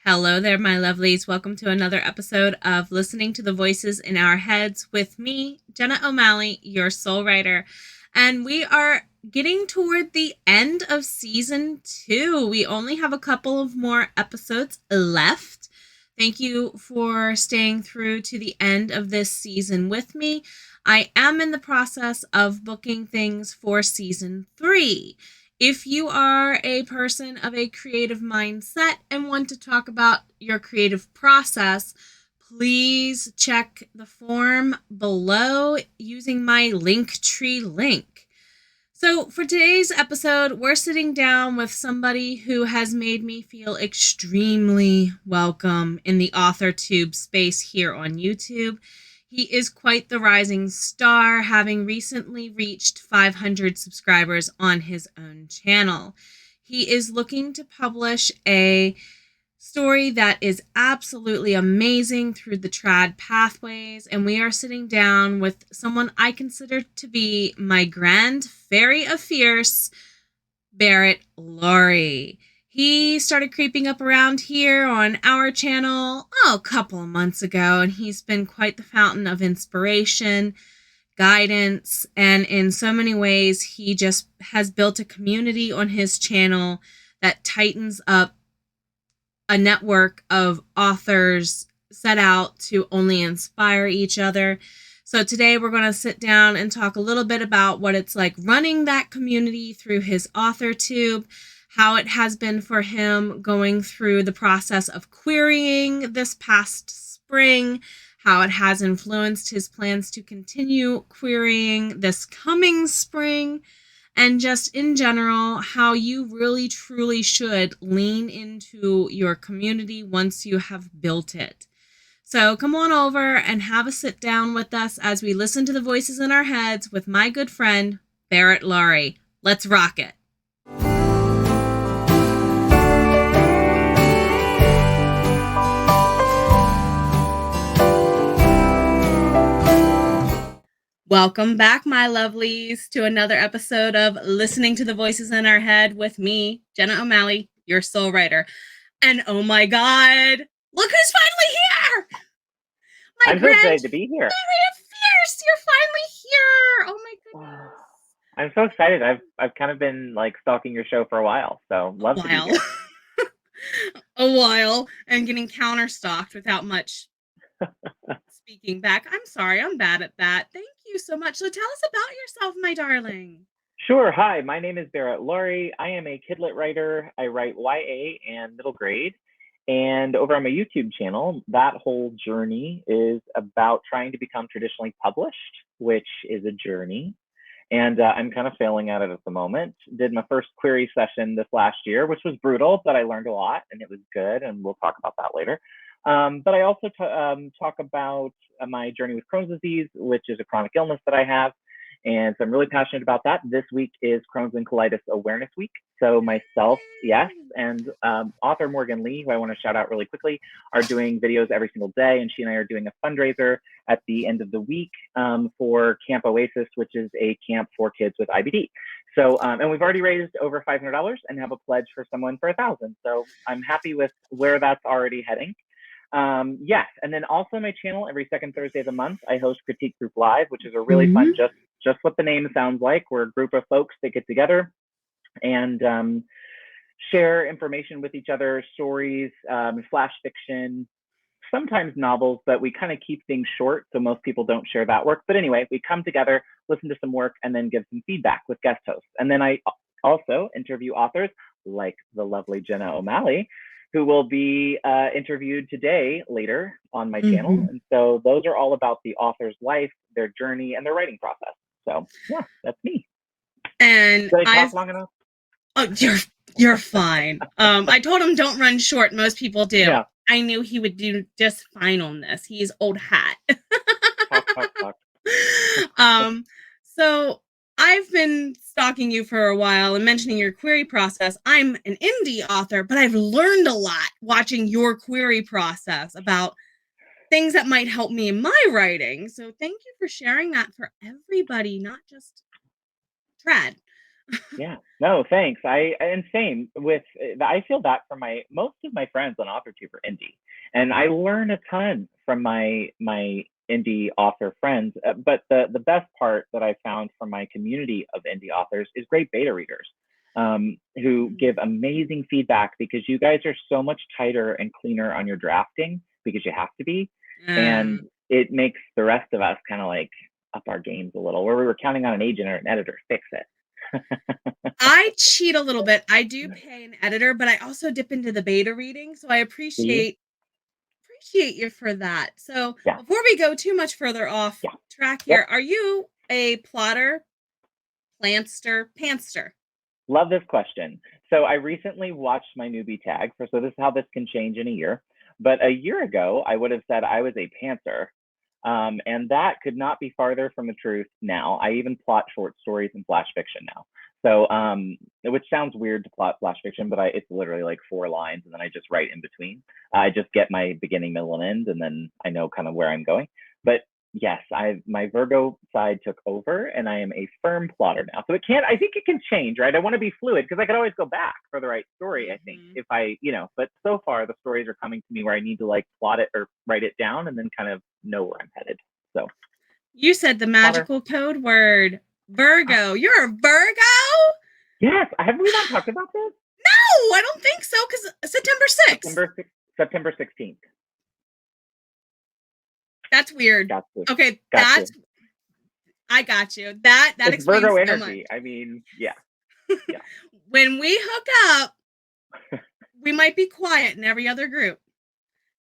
Hello there, my lovelies. Welcome to another episode of Listening to the Voices in Our Heads with me, Jenna O'Malley, your soul writer. And we are getting toward the end of season 2. We only have a couple of more episodes left. Thank you for staying through to the end of this season with me. I am in the process of booking things for season 3. If you are a person of a creative mindset and want to talk about your creative process, please check the form below using my Linktree link. So for today's episode, we're sitting down with somebody who has made me feel extremely welcome in the Authortube space here on YouTube. He is quite the rising star, having recently reached 500 subscribers on his own channel. He is looking to publish a story that is absolutely amazing through the trad pathways, and we are sitting down with someone I consider to be my Grand Faerie of Fierce, Barrett Laurie. He started creeping up around here on our channel a couple of months ago, and he's been quite the fountain of inspiration, guidance, and in so many ways, he just has built a community on his channel that tightens up a network of authors set out to only inspire each other. So today we're going to sit down and talk a little bit about what it's like running that community through his Authortube, how it has been for him going through the process of querying this past spring, how it has influenced his plans to continue querying this coming spring, and just in general, how you really truly should lean into your community once you have built it. So come on over and have a sit down with us as we listen to the voices in our heads with my good friend, Barrett Laurie. Let's rock it. Welcome back, my lovelies, to another episode of Listening to the Voices in Our Head with me, Jenna O'Malley, your soul writer. And oh my God, look who's finally here! I'm so excited to be here. Faerie of Fierce, you're finally here! Oh my goodness. I'm so excited. I've kind of been like stalking your show for a while, so love to be here. A while, and getting counter-stalked without much speaking back. I'm sorry, I'm bad at that. Thank you so much. So tell us about yourself, my darling. Sure. Hi, my name is Barrett Laurie. I am a kidlit writer. I write YA and middle grade. And over on my YouTube channel, that whole journey is about trying to become traditionally published, which is a journey. And I'm kind of failing at it at the moment. Did my first query session this last year, which was brutal, but I learned a lot and it was good. And we'll talk about that later. But I also talk about my journey with Crohn's disease, which is a chronic illness that I have. And so I'm really passionate about that. This week is Crohn's and Colitis Awareness Week. So myself, yes, and author Morgan Lee, who I want to shout out really quickly, are doing videos every single day. And she and I are doing a fundraiser at the end of the week for Camp Oasis, which is a camp for kids with IBD. So, and we've already raised over $500 and have a pledge for someone for $1,000. So I'm happy with where that's already heading. Yes, and then also my channel every second Thursday of the month, I host Critique Group Live, which is a really fun, just what the name sounds like. We're a group of folks that get together and share information with each other, stories, flash fiction, sometimes novels, but we kind of keep things short, so most people don't share that work. But anyway, we come together, listen to some work, and then give some feedback with guest hosts. And then I also interview authors like the lovely Jenna O'Malley, who will be interviewed today later on my channel. And so those are all about the author's life, their journey, and their writing process. So yeah, that's me. And did I talk long enough? Oh, you're fine. I told him don't run short. Most people do. Yeah. I knew he would do just fine on this. He's old hat. Talk. So I've been stalking you for a while and mentioning your query process. I'm an indie author, but I've learned a lot watching your query process about things that might help me in my writing. So thank you for sharing that for everybody, not just trad. Yeah. No, thanks. And same with I feel that from my most of my friends on Authortube are indie, and I learn a ton from my indie author friends. But the best part that I found from my community of indie authors is great beta readers, who give amazing feedback because you guys are so much tighter and cleaner on your drafting because you have to be, and it makes the rest of us kind of like up our games a little, where we were counting on an agent or an editor to fix it. I cheat a little bit. I do pay an editor, but I also dip into the beta reading, so I appreciate you for that. So Yeah, before we go too much further off yeah, track here, yep. are you a plotter, plantster, pantster? Love this question. So I recently watched my newbie tag so this is how this can change in a year. But a year ago, I would have said I was a pantser. And that could not be farther from the truth now. I even plot short stories and flash fiction now. So, which sounds weird to plot flash fiction, but it's literally like 4 lines and then I just write in between. I just get my beginning, middle, and end, and then I know kind of where I'm going. But yes, my Virgo side took over and I am a firm plotter now. So I think it can change, right? I want to be fluid because I could always go back for the right story, I think, if but so far the stories are coming to me where I need to like plot it or write it down and then kind of know where I'm headed. So you said the magical code word Virgo. You're a Virgo? Yes. Have we not talked about this? No, I don't think so, because September 16th. That's weird. Okay, I got you. That it's explains Virgo so energy. much. I mean, yeah. When we hook up, we might be quiet in every other group.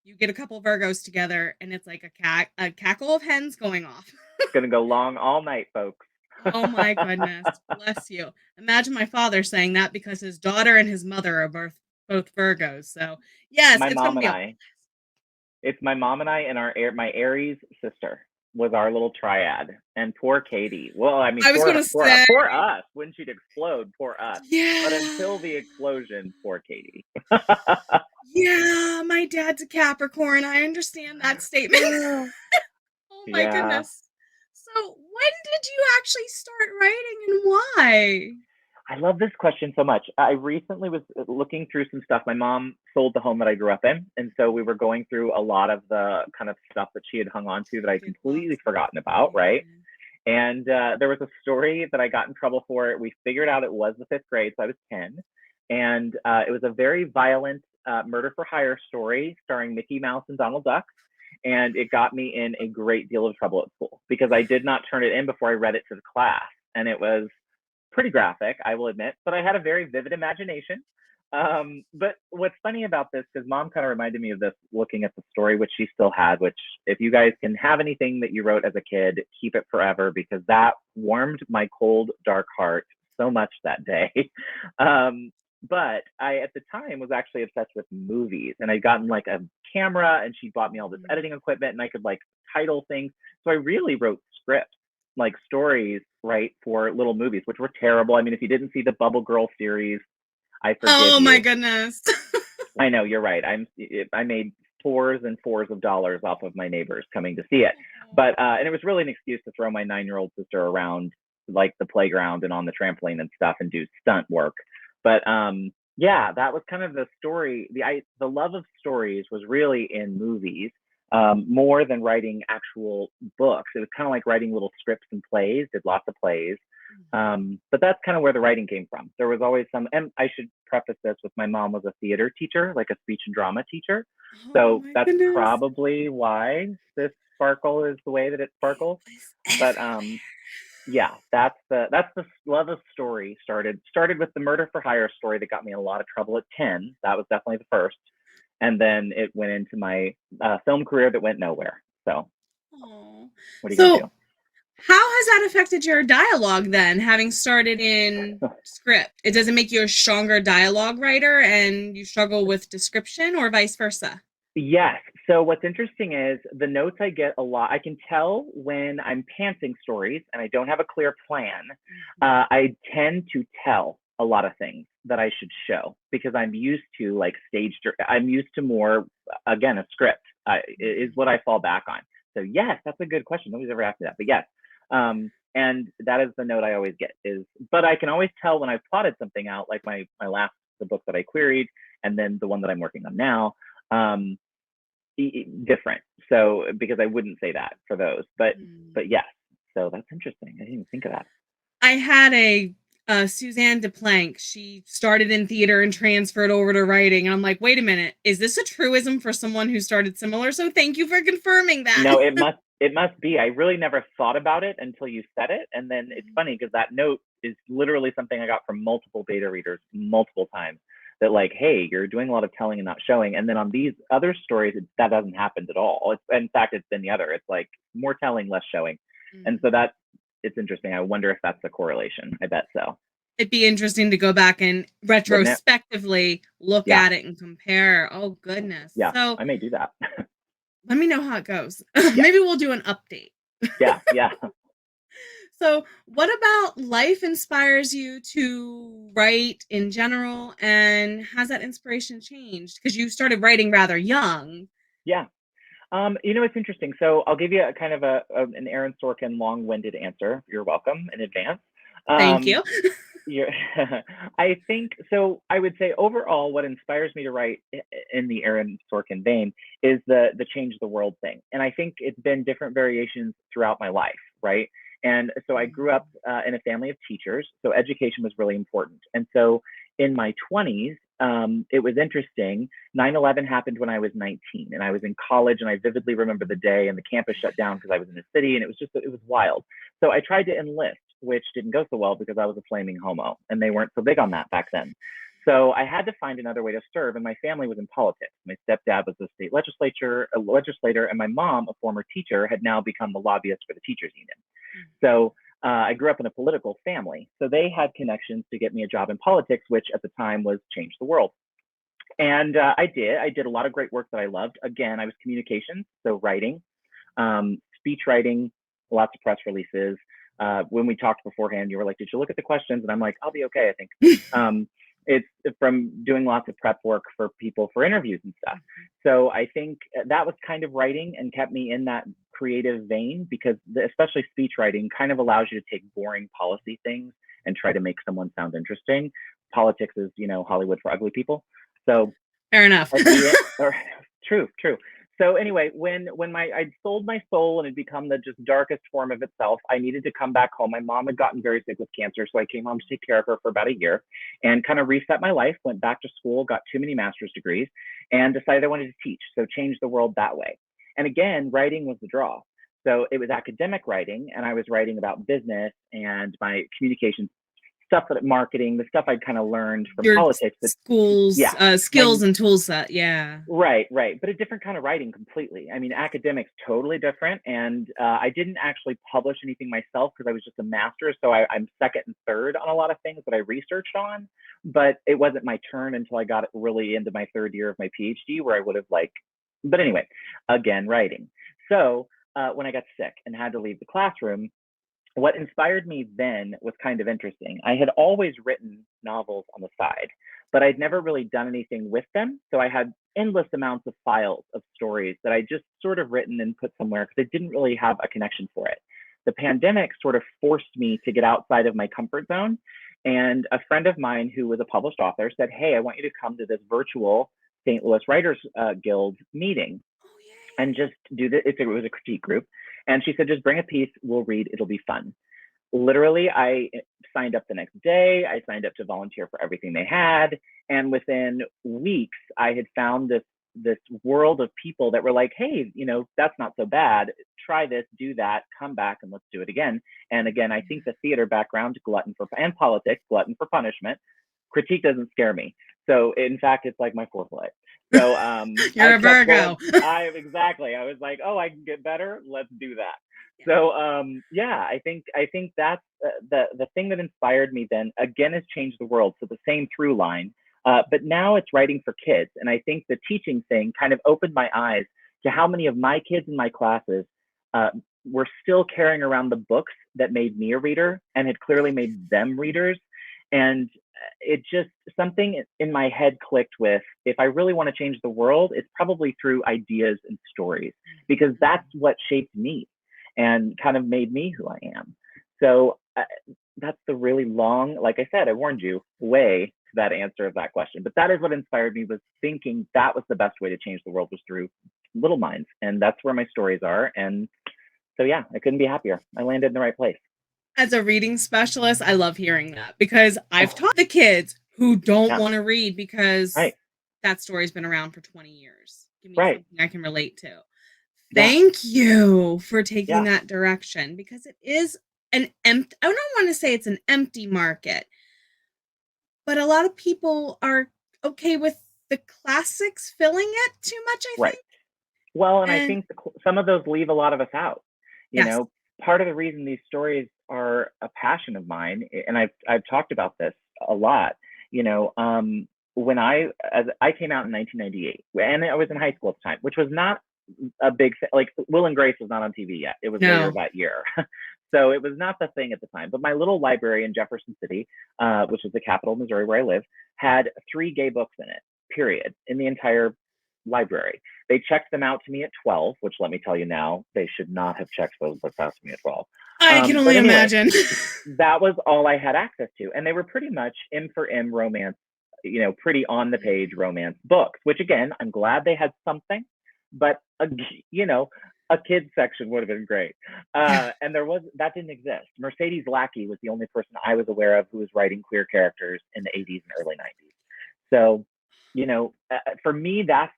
You get a couple Virgos together, and it's like a cackle of hens going off. It's gonna go long all night, folks. Oh my goodness, bless you. Imagine my father saying that because his daughter and his mother are both Virgos. So yes, my it's mom gonna and be. It's my mom and I and my Aries sister was our little triad. And poor Katie. Well, I mean, I was gonna say, poor us when she'd explode. Poor us. Yeah. But until the explosion, poor Katie. Yeah, my dad's a Capricorn. I understand that statement. Oh my goodness. So when did you actually start writing and why? I love this question so much. I recently was looking through some stuff. My mom sold the home that I grew up in. And so we were going through a lot of the kind of stuff that she had hung on to that I'd completely forgotten about, right? And there was a story that I got in trouble for. We figured out it was the 5th grade, so I was 10. And it was a very violent murder for hire story starring Mickey Mouse and Donald Duck. And it got me in a great deal of trouble at school because I did not turn it in before I read it to the class. And it was pretty graphic, I will admit, but I had a very vivid imagination. But what's funny about this, because mom kind of reminded me of this looking at the story, which she still had, which if you guys can have anything that you wrote as a kid, keep it forever, because that warmed my cold, dark heart so much that day. But I, at the time, was actually obsessed with movies, and I'd gotten like a camera, and she bought me all this editing equipment, and I could like title things. So I really wrote scripts, like stories, right, for little movies, which were terrible. I mean, if you didn't see the Bubble Girl series, I forgive you. Oh my goodness. I know, you're right. I made 4s and 4s of dollars off of my neighbors coming to see it. But and it was really an excuse to throw my 9-year-old sister around like the playground and on the trampoline and stuff and do stunt work. But yeah, that was kind of the story. The love of stories was really in movies, more than writing actual books. It was kind of like writing little scripts and plays, did lots of plays. But that's kind of where the writing came from. There was always some, and I should preface this with my mom was a theater teacher, like a speech and drama teacher. So that's probably why this sparkle is the way that it sparkles. But yeah, that's the love of story started with the murder for hire story that got me in a lot of trouble at 10. That was definitely the first. And then it went into my film career that went nowhere. So what are you gonna do? How has that affected your dialogue then, having started in script? It doesn't make you a stronger dialogue writer and you struggle with description, or vice versa? Yes. So what's interesting is the notes I get a lot, I can tell when I'm pantsing stories and I don't have a clear plan. I tend to tell a lot of things that I should show because I'm used to like I'm used to more, again, a script is what I fall back on. So yes, that's a good question. Nobody's ever asked me that, but yes. And that is the note I always get is, but I can always tell when I've plotted something out, like my last, the book that I queried, and then the one that I'm working on now, um, different. So because I wouldn't say that for those, but yes. So that's interesting. I didn't even think of that. I had a Suzanne Duplank. She started in theater and transferred over to writing. And I'm like, wait a minute, is this a truism for someone who started similar? So thank you for confirming that. No, it must be. I really never thought about it until you said it. And then it's funny because that note is literally something I got from multiple beta readers multiple times, that like, hey, you're doing a lot of telling and not showing. And then on these other stories, that doesn't happen at all. In fact, it's been the other. It's like more telling, less showing. And so it's interesting. I wonder if that's the correlation. I bet so. It'd be interesting to go back and retrospectively look at it and compare. Oh, goodness. Yeah, so I may do that. Let me know how it goes. Maybe we'll do an update. Yeah. So what about life inspires you to write in general, and has that inspiration changed? Because you started writing rather young. Yeah. It's interesting. So I'll give you a kind of an Aaron Sorkin long-winded answer. You're welcome in advance. Thank you. I think so. I would say overall, what inspires me to write in the Aaron Sorkin vein is the change the world thing. And I think it's been different variations throughout my life, right? And so I grew up in a family of teachers, so education was really important. And so in my 20s, it was interesting. 9/11 happened when I was 19, and I was in college, and I vividly remember the day, and the campus shut down because I was in the city, and it was wild. So I tried to enlist, which didn't go so well because I was a flaming homo, and they weren't so big on that back then. So I had to find another way to serve, and my family was in politics. My stepdad was a state legislator, and my mom, a former teacher, had now become the lobbyist for the teachers union. So I grew up in a political family. So they had connections to get me a job in politics, which at the time was Change the World. And I did a lot of great work that I loved. Again, I was communications, so writing, speech writing, lots of press releases. When we talked beforehand, you were like, did you look at the questions? And I'm like, I'll be okay, I think. It's from doing lots of prep work for people for interviews and stuff. So I think that was kind of writing and kept me in that creative vein, because especially speech writing kind of allows you to take boring policy things and try to make someone sound interesting. Politics is, Hollywood for ugly people. So fair enough. True. So anyway, when I'd sold my soul and had become the just darkest form of itself, I needed to come back home. My mom had gotten very sick with cancer, so I came home to take care of her for about a year and kind of reset my life, went back to school, got too many master's degrees, and decided I wanted to teach, so change the world that way. And again, writing was the draw. So it was academic writing, and I was writing about business and my communications stuff, marketing, the stuff I'd kind of learned from politics. Schools, skills and tool set. Yeah. Right. But a different kind of writing completely. I mean, academics totally different. And I didn't actually publish anything myself because I was just a master. So I'm second and third on a lot of things that I researched on, but it wasn't my turn until I got really into my third year of my PhD, where I would have but anyway, again, writing. So when I got sick and had to leave the classroom, what inspired me then was kind of interesting. I had always written novels on the side, but I'd never really done anything with them. So I had endless amounts of files of stories that I just sort of written and put somewhere because I didn't really have a connection for it. The pandemic sort of forced me to get outside of my comfort zone. And a friend of mine who was a published author said, hey, I want you to come to this virtual St. Louis Writers Guild meeting and just do this. It was a critique group. And she said, just bring a piece, we'll read, it'll be fun. Literally, I signed up the next day. I signed up to volunteer for everything they had. And within weeks, I had found this world of people that were like, hey, that's not so bad. Try this, do that, come back, and let's do it again. And again, I think the theater background, and politics, glutton for punishment, critique doesn't scare me. So in fact, it's like my fourth leg. So you're a Virgo. Exactly. I was like, oh, I can get better. Let's do that. So I think that's the thing that inspired me then again has changed the world. So the same through line, but now it's writing for kids. And I think the teaching thing kind of opened my eyes to how many of my kids in my classes were still carrying around the books that made me a reader and had clearly made them readers. And it just, something in my head clicked with, if I really want to change the world, it's probably through ideas and stories, because that's what shaped me and kind of made me who I am. So that's the really long, like I said, I warned you, way to that answer of that question. But that is what inspired me, was thinking that was the best way to change the world, was through little minds. And that's where my stories are. And so, yeah, I couldn't be happier. I landed in the right place. As a reading specialist, I love hearing that, because I've taught the kids who don't want to read because that story's been around for 20 years. Give me something I can relate to. Thank you for taking that direction, because it is an empty, I don't want to say it's an empty market, but a lot of people are okay with the classics filling it too much, I think. Well, and I think some of those leave a lot of us out. You know, part of the reason these stories are a passion of mine, and I've talked about this a lot, you know, when I came out in 1998, and I was in high school at the time, which was not a big thing. Like, Will and Grace was not on TV yet. It was later that year. So it was not the thing at the time. But my little library in Jefferson City, which is the capital of Missouri where I live, had 3 gay books in it, period, in the entire library. They checked them out to me at 12, which, let me tell you now, they should not have checked those books out to me at 12. I can only imagine. That was all I had access to. And they were pretty much M for M romance, you know, pretty on the page romance books, which, again, I'm glad they had something, but, you know, a kids section would have been great. And that didn't exist. Mercedes Lackey was the only person I was aware of who was writing queer characters in the 80s and early 90s. So, you know, for me, that's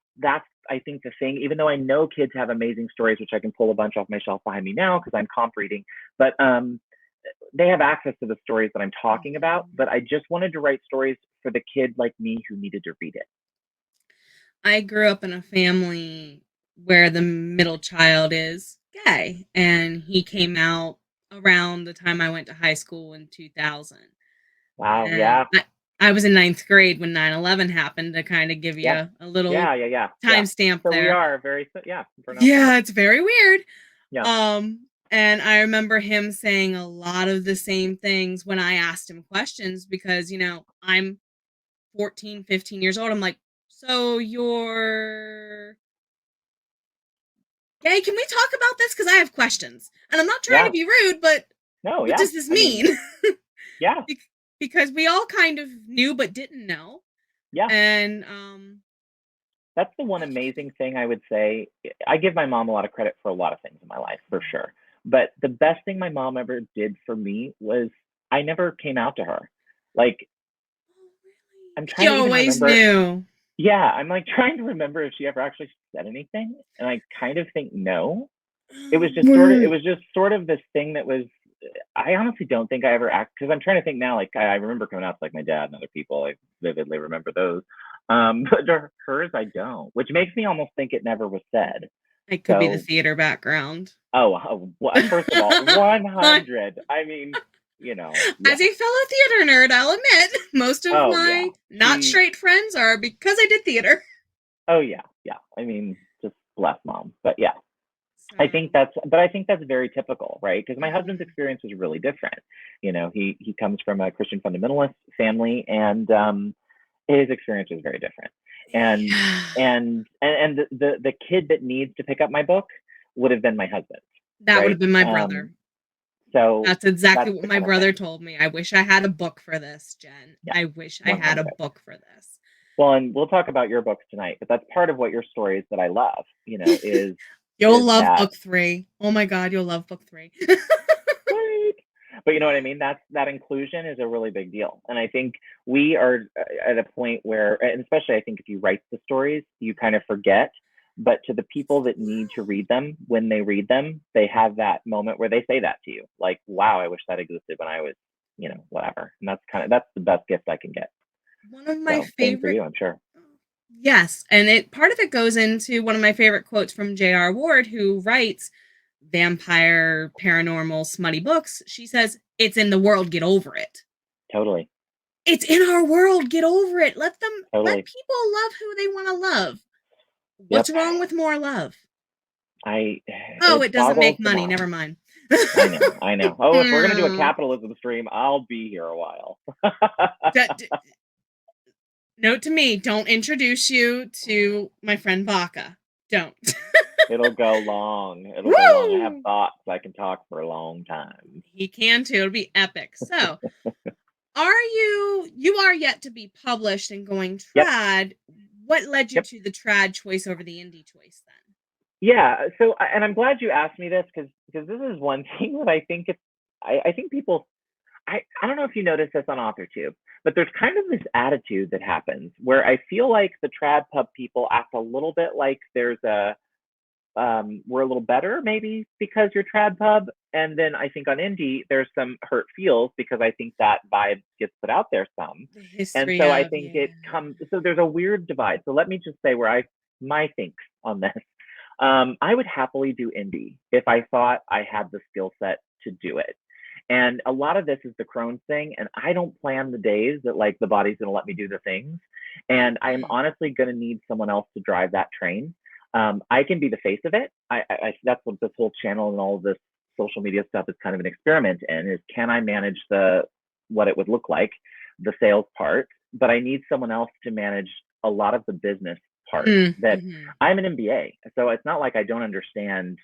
I think the thing, even though I know kids have amazing stories, which I can pull a bunch off my shelf behind me now because I'm comp reading, but they have access to the stories that I'm talking about. But I just wanted to write stories for the kid like me who needed to read it. I grew up in a family where the middle child is gay, and he came out around the time I went to high school in 2000. Wow, and I was in 9th grade when 9/11 happened, to kind of give you a little timestamp there. We are very, it's very weird. Yeah. And I remember him saying a lot of the same things when I asked him questions, because, you know, I'm 14, 15 years old. I'm like, so you're gay? Can we talk about this? Because I have questions. And I'm not trying to be rude, but what does this mean? Because we all kind of knew but didn't know. Yeah. And that's the one amazing thing I would say. I give my mom a lot of credit for a lot of things in my life, for sure. But the best thing my mom ever did for me was I never came out to her. Like, I'm trying to always knew. Yeah, I'm like trying to remember if she ever actually said anything, and I kind of think no. It was just sort of this thing that was. I honestly don't think I ever because I'm trying to think now. Like, I remember coming out to like my dad and other people. I vividly remember those. But hers, I don't, which makes me almost think it never was said. It could be the theater background. Oh, first of all, 100. I mean, you know. As a fellow theater nerd, I'll admit, most of my not straight friends are because I did theater. Oh, yeah. I mean, just bless mom. But yeah. I think that's very typical, right? Because my husband's experience was really different. You know, he comes from a Christian fundamentalist family, and his experience was very different. And the kid that needs to pick up my book would have been my husband. That would have been my brother. So that's exactly what my brother told me. I wish I had a book for this, Jen. Yeah, I wish I had a book for this. Well, and we'll talk about your books tonight, but that's part of what your stories that I love, you know, is you'll love book 3. Oh my God, you'll love book 3. But you know what I mean? That inclusion is a really big deal. And I think we are at a point where, and especially I think if you write the stories, you kind of forget. But to the people that need to read them, when they read them, they have that moment where they say that to you. Like, wow, I wish that existed when I was, you know, whatever. And that's the best gift I can get. One of my favorite. Same for you, I'm sure. Yes. And part of it goes into one of my favorite quotes from J.R. Ward, who writes vampire, paranormal, smutty books. She says, "It's in the world, get over it." Totally. It's in our world, get over it. Let people love who they want to love. What's wrong with more love? It doesn't make money. Never mind. I know. Oh, if we're going to do a capitalism stream, I'll be here a while. Note to me, don't introduce you to my friend Baca. Don't. It'll go long. It'll go long. I have Woo! thoughts. I can talk for a long time. He can too. It'll be epic. So, you are yet to be published and going Yep. trad. What led you Yep. to the trad choice over the indie choice then? Yeah. So, and I'm glad you asked me this because this is one thing that I think I think people, I don't know if you notice this on Authortube, but there's kind of this attitude that happens where I feel like the trad pub people act a little bit like there's we're a little better maybe because you're trad pub, and then I think on indie there's some hurt feels because I think that vibe gets put out there some, The and history so I of, think it comes, so there's a weird divide. So let me just say where my thinks on this. I would happily do indie if I thought I had the skill set to do it. And a lot of this is the Crohn's thing, and I don't plan the days that like the body's going to let me do the things. And I am honestly going to need someone else to drive that train. I can be the face of it. That's what this whole channel and all of this social media stuff is kind of an experiment in, is can I manage what it would look like, the sales part, but I need someone else to manage a lot of the business part. That I'm an MBA, so it's not like I don't understand,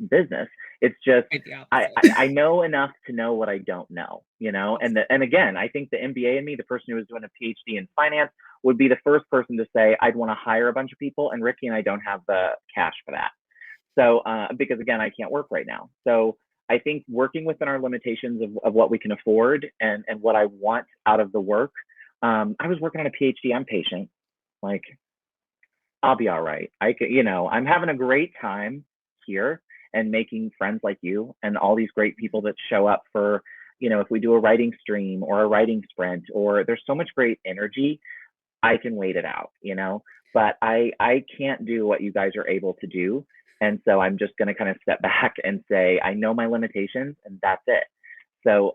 business. It's just I know enough to know what I don't know, and again, I think the MBA in me, the person who was doing a PhD in finance, would be the first person to say I'd want to hire a bunch of people, and Ricky and I don't have the cash for that. So because again, I can't work right now. So I think working within our limitations of what we can afford and what I want out of the work. I was working on a PhD. I'm patient. Like, I'll be all right. I'm having a great time here and making friends like you and all these great people that show up for, if we do a writing stream or a writing sprint, or there's so much great energy, I can wait it out, but I can't do what you guys are able to do. And so I'm just going to kind of step back and say, I know my limitations, and that's it. So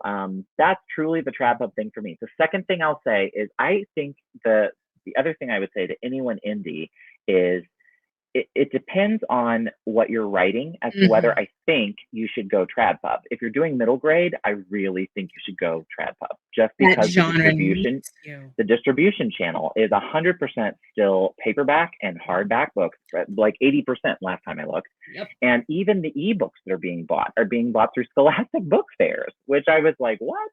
that's truly the trad pub thing for me. The second thing I'll say is I think the other thing I would say to anyone indie is it depends on what you're writing as to whether I think you should go trad pub. If you're doing middle grade, I really think you should go trad pub, just because the distribution channel is 100% still paperback and hardback books, like 80% last time I looked. Yep. And even the ebooks that are being bought through Scholastic book fairs, which I was like, what?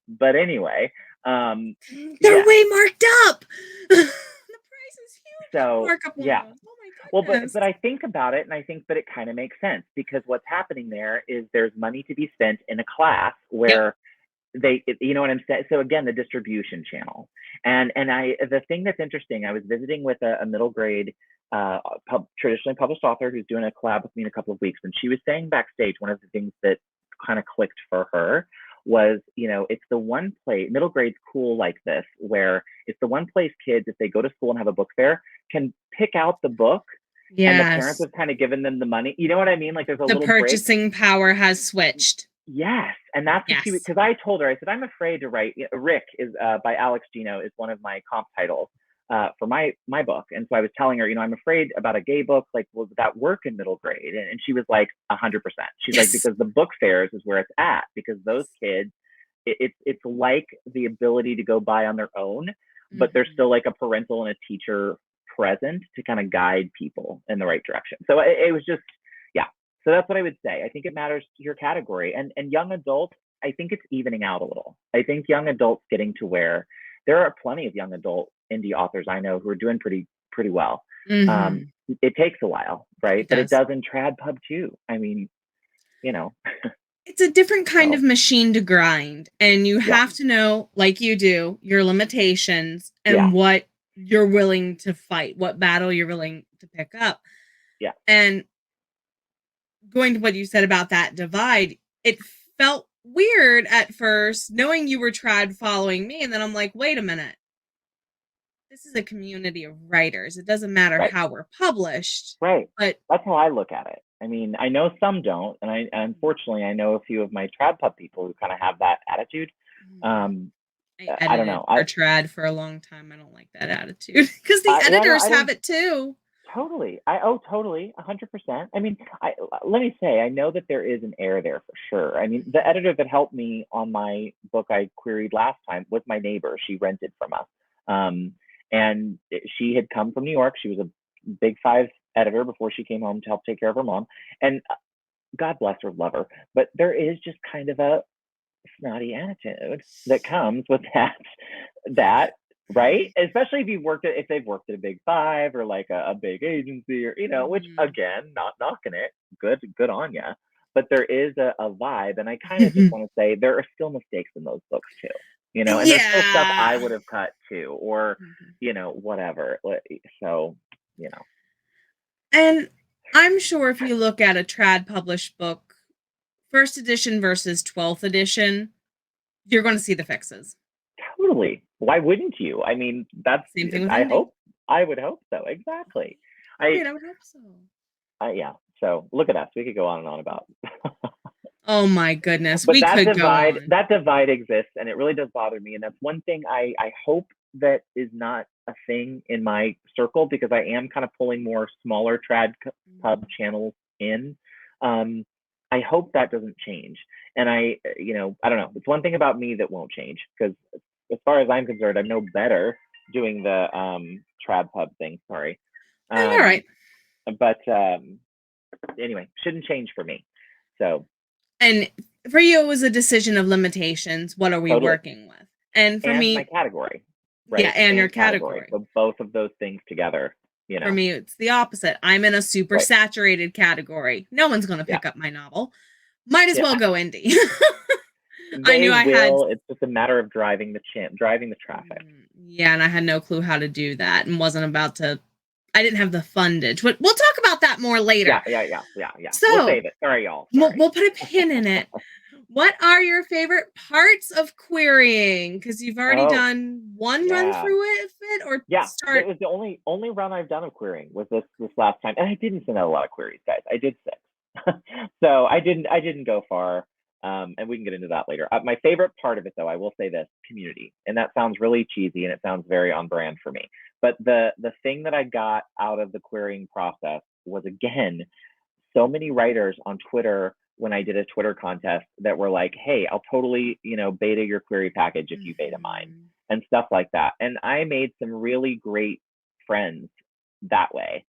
But anyway, they're way marked up. The price is huge. So yeah. Oh my Well, goodness. but I think about it, and I think that it kind of makes sense, because what's happening there is there's money to be spent in a class where you know what I'm saying? So again, the distribution channel. And the thing that's interesting, I was visiting with a middle grade traditionally published author who's doing a collab with me in a couple of weeks, and she was saying backstage, one of the things that kind of clicked for her was, it's the one place, middle grade's cool like this, where it's the one place kids, if they go to school and have a book fair, can pick out the book. And the parents have kind of given them the money. You know what I mean? Like, there's a little purchasing power has switched. Yes. And that's what because I told her, I said, I'm afraid to write. Rick is by Alex Gino is one of my comp titles for my book. And so I was telling her, I'm afraid about a gay book. Like, will that work in middle grade? And she was like, 100%. She's like, because the book fairs is where it's at, because those kids, it's like the ability to go buy on their own, but there's still like a parental and a teacher present to kind of guide people in the right direction. So it was just, so that's what I would say. I think it matters to your category. And young adult, I think it's evening out a little. I think young adults getting to where there are plenty of young adult indie authors I know who are doing pretty well. It takes a while, right? But it does in trad pub too. I mean, it's a different kind of machine to grind, and you have to know, like you do, your limitations and what you're willing to fight, what battle you're willing to pick up. Yeah. And going to what you said about that divide, it felt weird at first, knowing you were trad following me, and then I'm like, wait a minute. This is a community of writers. It doesn't matter how we're published. Right. But that's how I look at it. I mean, I know some don't, and unfortunately I know a few of my trad pub people who kind of have that attitude. I don't know. I trad for a long time. I don't like that attitude because the editors have it too. Totally. Totally. 100%. I mean, let me say, I know that there is an error there for sure. I mean, the editor that helped me on my book I queried last time was my neighbor. She rented from us. And she had come from New York. She was a Big Five editor before she came home to help take care of her mom. And God bless her, love her. But there is just kind of a snotty attitude that comes with that, right? Especially if they've worked at a Big Five or like a big agency, or which again, not knocking it, good on ya. But there is a vibe, and I kind of just want to say there are still mistakes in those books too, and there's still stuff I would have cut too, or whatever. So and I'm sure if you look at a trad published book, first edition versus 12th edition, you're going to see the fixes. Totally. Why wouldn't you? I mean, that's same thing with I would hope so. Exactly. I would hope so. Yeah. So look at us. We could go on and on about. Oh my goodness. But that divide exists, and it really does bother me. And that's one thing I hope that is not a thing in my circle, because I am kind of pulling more smaller trad pub channels in. I hope that doesn't change. And I don't know. It's one thing about me that won't change, because as far as I'm concerned, I'm no better doing the trad pub thing. Sorry. All right. But anyway, shouldn't change for me. So. And for you, it was a decision of limitations. What are we working with? And for me, my category. Right? Yeah, and your category. So both of those things together. For me, it's the opposite. I'm in a super saturated category. No one's going to pick up my novel. Might as well go indie. I knew I had. It's just a matter of driving the traffic. Yeah, and I had no clue how to do that, and wasn't about to. I didn't have the fundage, but we'll talk about that more later. Yeah. So we'll save it. Sorry, y'all. Sorry. We'll put a pin in it. What are your favorite parts of querying? Because you've already done one run through it, or it was the only run I've done of querying was this last time, and I didn't send out a lot of queries, guys. I did 6, so I didn't go far. And we can get into that later. My favorite part of it, though, I will say this: community. And that sounds really cheesy, and it sounds very on brand for me. But the thing that I got out of the querying process was, again, so many writers on Twitter, when I did a Twitter contest, that were like, hey, I'll totally, beta your query package if you beta mine, and stuff like that. And I made some really great friends that way,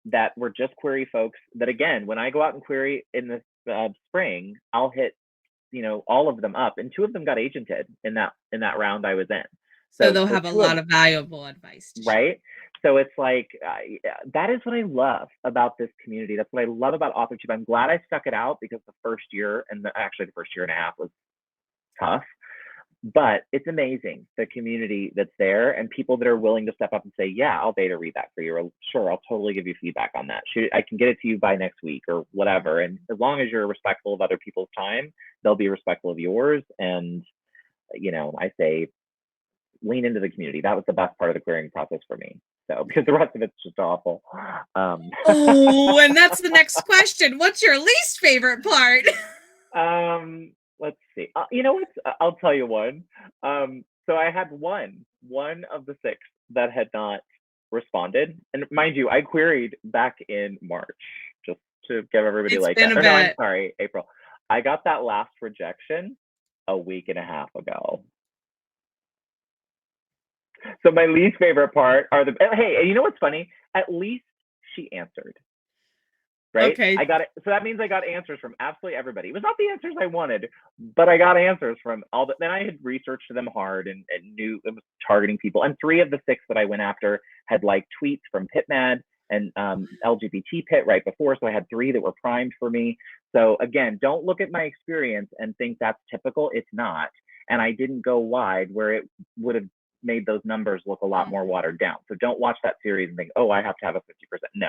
that were just query folks that, again, when I go out and query in the spring, I'll hit all of them up, and 2 of them got agented in that round I was in. So they'll have a lot of valuable advice. Right. So it's like, that is what I love about this community. That's what I love about Authortube. I'm glad I stuck it out, because the first year, actually the first year and a half, was tough. But it's amazing, the community that's there, and people that are willing to step up and say, yeah, I'll beta read that for you, or sure, I'll totally give you feedback on that. I can get it to you by next week, or whatever. And as long as you're respectful of other people's time, they'll be respectful of yours. And I say, lean into the community. That was the best part of the querying process for me. So, because the rest of it's just awful. And that's the next question. What's your least favorite part? Let's see. You know what? I'll tell you one. So I had one of the 6 that had not responded. And mind you, I queried back in March, just to give everybody No, I'm sorry, April. I got that last rejection a week and a half ago. So my least favorite part are hey, you know what's funny? At least she answered. Right? Okay. I got it. So that means I got answers from absolutely everybody. It was not the answers I wanted, but I got answers from all the. Then I had researched them hard and knew it was targeting people. And 3 of the 6 that I went after had like tweets from PitMad and LGBT Pit right before. So I had 3 that were primed for me. So again, don't look at my experience and think that's typical. It's not. And I didn't go wide where it would have made those numbers look a lot more watered down. So don't watch that series and think, oh, I have to have a 50%. No,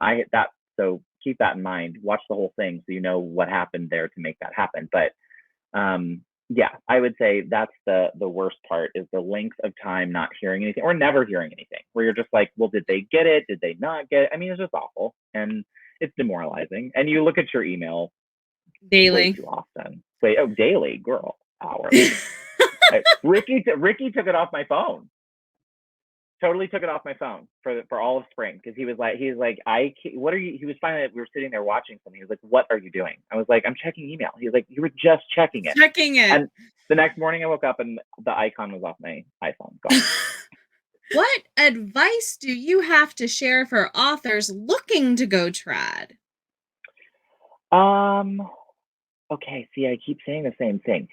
I hit that. So keep that in mind. Watch the whole thing so you know what happened there to make that happen. But yeah, I would say that's the worst part, is the length of time not hearing anything, or never hearing anything, where you're just like, well, did they get it? Did they not get it? I mean, it's just awful, and it's demoralizing. And you look at your email daily too often. Wait, daily, girl, hourly. Ricky took it off my phone. Totally took it off my phone for all of spring, because he was like, what are you? He was finally, we were sitting there watching something. He was like, what are you doing? I was like, I'm checking email. He was like, you were just checking it. Checking it. And the next morning I woke up and the icon was off my iPhone. Gone. What advice do you have to share for authors looking to go trad? Okay, see, I keep saying the same thing.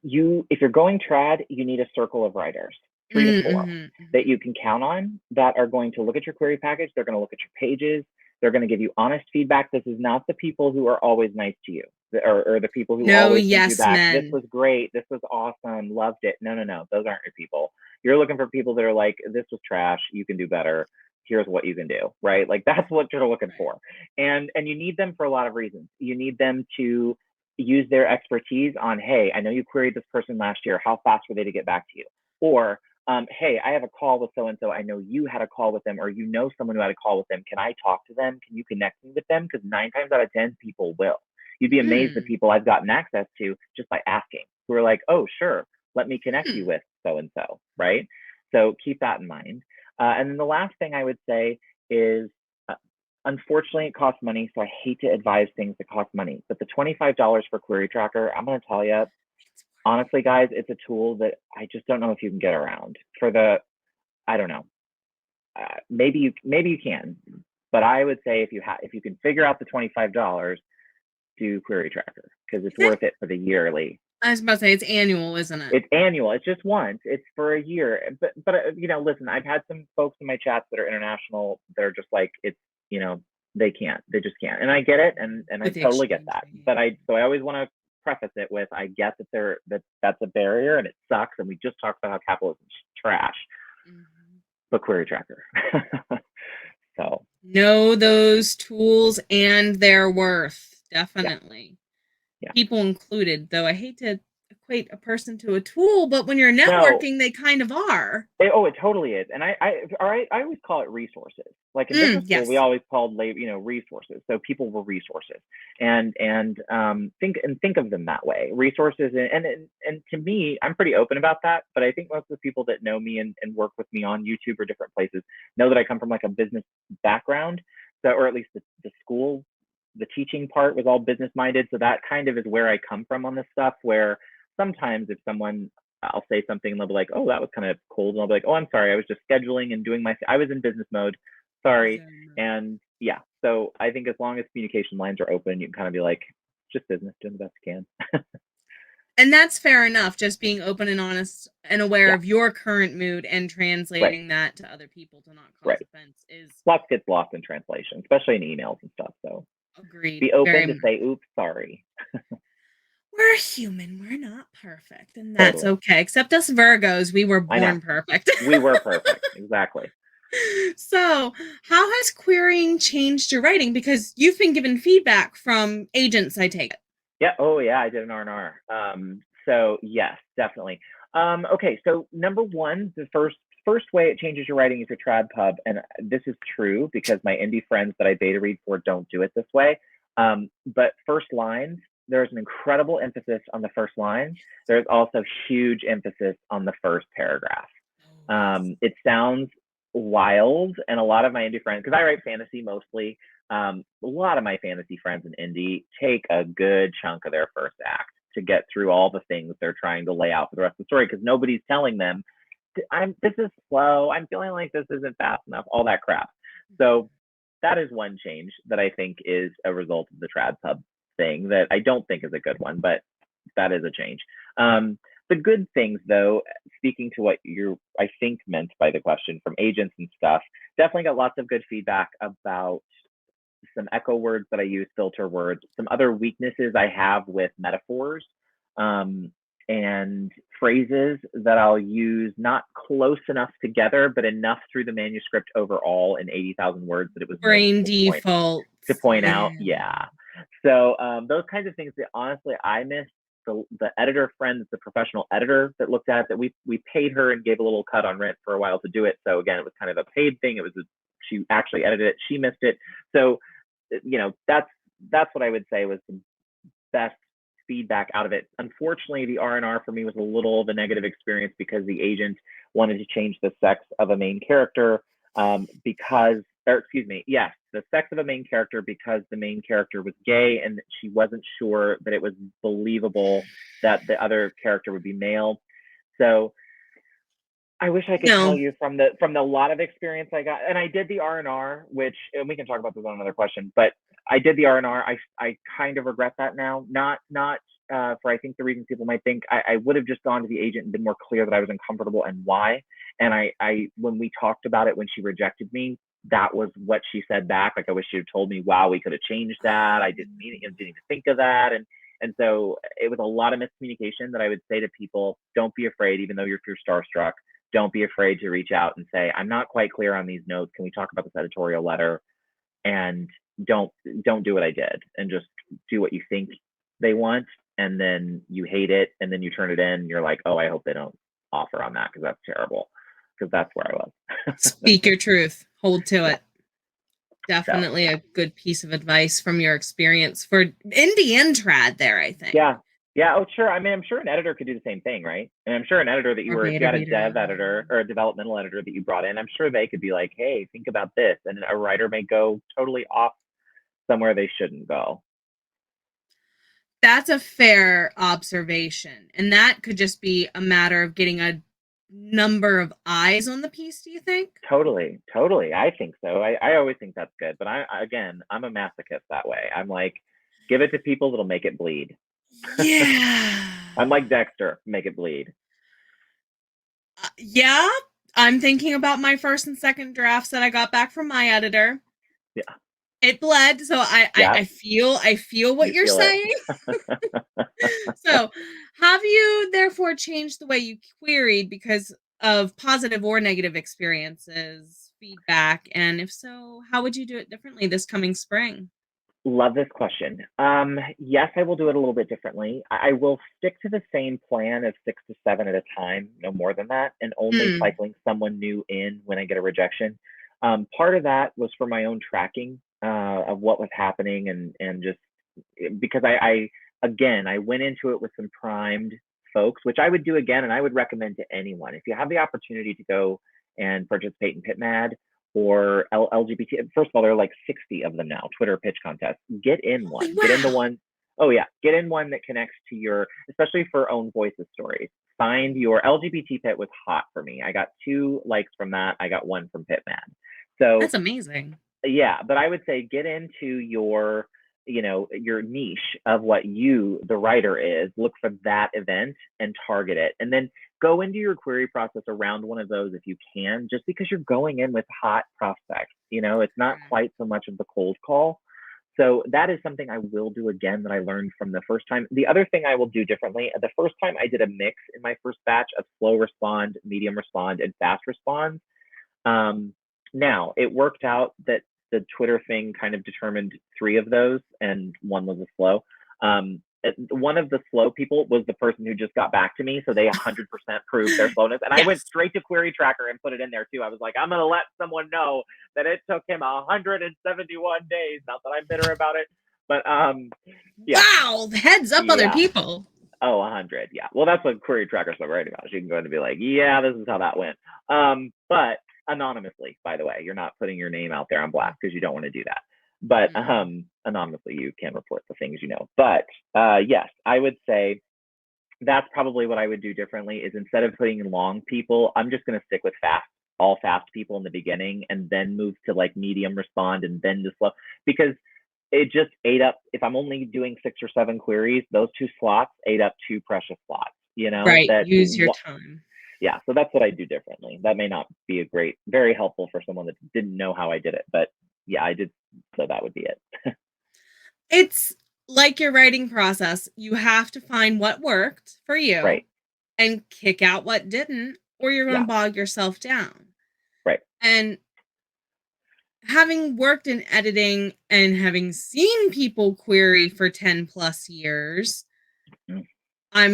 If you're going trad, you need a circle of writers, 3 to 4, that you can count on, that are going to look at your query package. They're going to look at your pages. They're going to give you honest feedback. This is not the people who are always nice to you, or the people who No always send you yes back, this men. was great, this was awesome, loved it. No, those aren't your people. You're looking for people that are like, this was trash, you can do better, here's what you can do, right? Like, that's what you're looking for. And you need them for a lot of reasons. You need them to use their expertise on, hey, I know you queried this person last year, how fast were they to get back to you? Or hey, I have a call with so and so, I know you had a call with them, or you know someone who had a call with them, can I talk to them, can you connect me with them? Because 9 times out of 10 people will. You'd be amazed at people I've gotten access to just by asking, who are like, oh, sure, let me connect you with so and so, right? So keep that in mind. And then the last thing I would say is, unfortunately, it costs money, so I hate to advise things that cost money. But the $25 for Query Tracker, I'm going to tell you, honestly, guys, it's a tool that I just don't know if you can get around. I don't know. Maybe you can, but I would say if you can figure out the $25, do Query Tracker, because it's worth it for the yearly. I was about to say, it's annual, isn't it? It's annual. It's just once. It's for a year. But listen, I've had some folks in my chats that are international. They're just like, it's, they can't. They just can't. And I get it, and I totally get that. But I always want to preface it with, I get that that's a barrier and it sucks. And we just talked about how capitalism is trash. But Query Tracker. So know those tools and their worth. Definitely. Yeah. People included, though I hate to equate a person to a tool, but when you're networking, they kind of are. It totally is. And I always call it resources. Like in business school, we always called resources. So people were resources, and think of them that way, resources. And to me, I'm pretty open about that. But I think most of the people that know me and work with me on YouTube or different places know that I come from like a business background. So, or at least the school, the teaching part was all business minded. So that kind of is where I come from on this stuff, where sometimes if I'll say something and they'll be like, oh, that was kind of cold. And I'll be like, oh, I'm sorry, I was just scheduling and doing I was in business mode. Sorry. And yeah, so I think as long as communication lines are open, you can kind of be like, just business, doing the best you can. And that's fair enough. Just being open and honest and aware of your current mood and translating that to other people to not cause offense is. Lots gets lost in translation, especially in emails and stuff. So agreed. Be open to say, oops, sorry. We're human. We're not perfect. And that's okay. Except us Virgos, we were born perfect. We were perfect. Exactly. So, how has querying changed your writing? Because you've been given feedback from agents, I take it. Yeah. Oh, yeah. I did an R&R. So yes, definitely. Okay. So number one, the first way it changes your writing is your trad pub, and this is true because my indie friends that I beta read for don't do it this way. But first lines, there's an incredible emphasis on the first line. There's also huge emphasis on the first paragraph. It sounds wild, and a lot of my indie friends, because I write fantasy mostly, a lot of my fantasy friends in indie take a good chunk of their first act to get through all the things they're trying to lay out for the rest of the story, because nobody's telling them, this is slow, I'm feeling like this isn't fast enough, all that crap. So that is one change that I think is a result of the trad pub thing that I don't think is a good one, but that is a change. The good things, though, speaking to what I think meant by the question from agents and stuff, definitely got lots of good feedback about some echo words that I use, filter words, some other weaknesses I have with metaphors, and phrases that I'll use not close enough together, but enough through the manuscript overall in 80,000 words that it was brain default to point out. Yeah. So those kinds of things that honestly I miss. The editor friend, the professional editor that looked at it, that we paid her and gave a little cut on rent for a while to do it. So again, it was kind of a paid thing. She actually edited it. She missed it. So, that's what I would say was the best feedback out of it. Unfortunately, the R&R for me was a little of a negative experience because the agent wanted to change the sex of a main character the sex of a main character because the main character was gay, and she wasn't sure that it was believable that the other character would be male. So I wish I could tell No. you from the lot of experience I got, and I did the R&R, which, and we can talk about this on another question, but I did the R&R. I kind of regret that now. Not for I think the reasons people might think. I would have just gone to the agent and been more clear that I was uncomfortable and why. And I when we talked about it when she rejected me, that was what she said back. Like, I wish she had told me, wow, we could have changed that. I didn't mean it, didn't even think of that. And so it was a lot of miscommunication that I would say to people, don't be afraid, even though you're starstruck, don't be afraid to reach out and say, I'm not quite clear on these notes. Can we talk about this editorial letter? And don't do what I did, and just do what you think they want. And then you hate it, and then you turn it in, and you're like, oh, I hope they don't offer on that, because that's terrible. Because that's where I was. Speak your truth. Hold to Yeah. it. Definitely a good piece of advice from your experience for indie and trad there, I think. Yeah. Yeah. Oh, sure. I mean, I'm sure an editor could do the same thing, right? And I'm sure an editor that if you had a dev editor or a developmental editor that you brought in, I'm sure they could be like, hey, think about this. And a writer may go totally off somewhere they shouldn't go. That's a fair observation. And that could just be a matter of getting a number of eyes on the piece, do you think? Totally. I think so. I always think that's good. But I'm a masochist that way. I'm like, give it to people that'll make it bleed. Yeah. I'm like Dexter, make it bleed. Yeah. I'm thinking about my first and second drafts that I got back from my editor. Yeah. It bled, so I feel what you're saying. So, have you therefore changed the way you queried because of positive or negative experiences, feedback, and if so, how would you do it differently this coming spring? Love this question. Yes, I will do it a little bit differently. I will stick to the same plan of 6 to 7 at a time, no more than that, and only cycling someone new in when I get a rejection. Part of that was for my own tracking of what was happening, and just because I again, I went into it with some primed folks, which I would do again, and I would recommend to anyone. If you have the opportunity to go and participate in PitMad or LGBT, first of all, there are like 60 of them now, Twitter pitch contests. Get in one. Wow. Get in the one. Oh yeah, get in one that connects to your, especially for own voices stories. Find your LGBT pit was hot for me. I got 2 likes from that. I got 1 from PitMad. So that's amazing. Yeah, but I would say get into your your niche of what you, the writer, is. Look for that event and target it, and then go into your query process around one of those if you can, just because you're going in with hot prospects. It's not quite so much of the cold call. So that is something I will do again that I learned from the first time. The other thing I will do differently, the first time I did a mix in my first batch of slow respond, medium respond, and fast respond. Now, it worked out that the Twitter thing kind of determined 3 of those, and 1 was a slow. One of the slow people was the person who just got back to me, so they 100% proved their slowness. And yes. I went straight to Query Tracker and put it in there too. I was like, I'm going to let someone know that it took him 171 days. Not that I'm bitter about it, but yeah. Wow, heads up, other people. Oh, 100, yeah. Well, that's what Query Tracker's so right about. You can go in and be like, yeah, this is how that went. But anonymously, by the way, you're not putting your name out there on blast because you don't want to do that. But anonymously, you can report the things you know. But yes, I would say that's probably what I would do differently. Is instead of putting in long people, I'm just going to stick with all fast people in the beginning, and then move to like medium respond, and then to slow, because it just ate up. If I'm only doing 6 or 7 queries, those 2 slots ate up 2 precious slots. Right. Use your time. Yeah, so that's what I do differently. That may not be very helpful for someone that didn't know how I did it, but yeah, I did. So that would be it. It's like your writing process. You have to find what worked for you, right, and kick out what didn't, or you're going to bog yourself down. Right. And having worked in editing and having seen people query for 10 plus years, I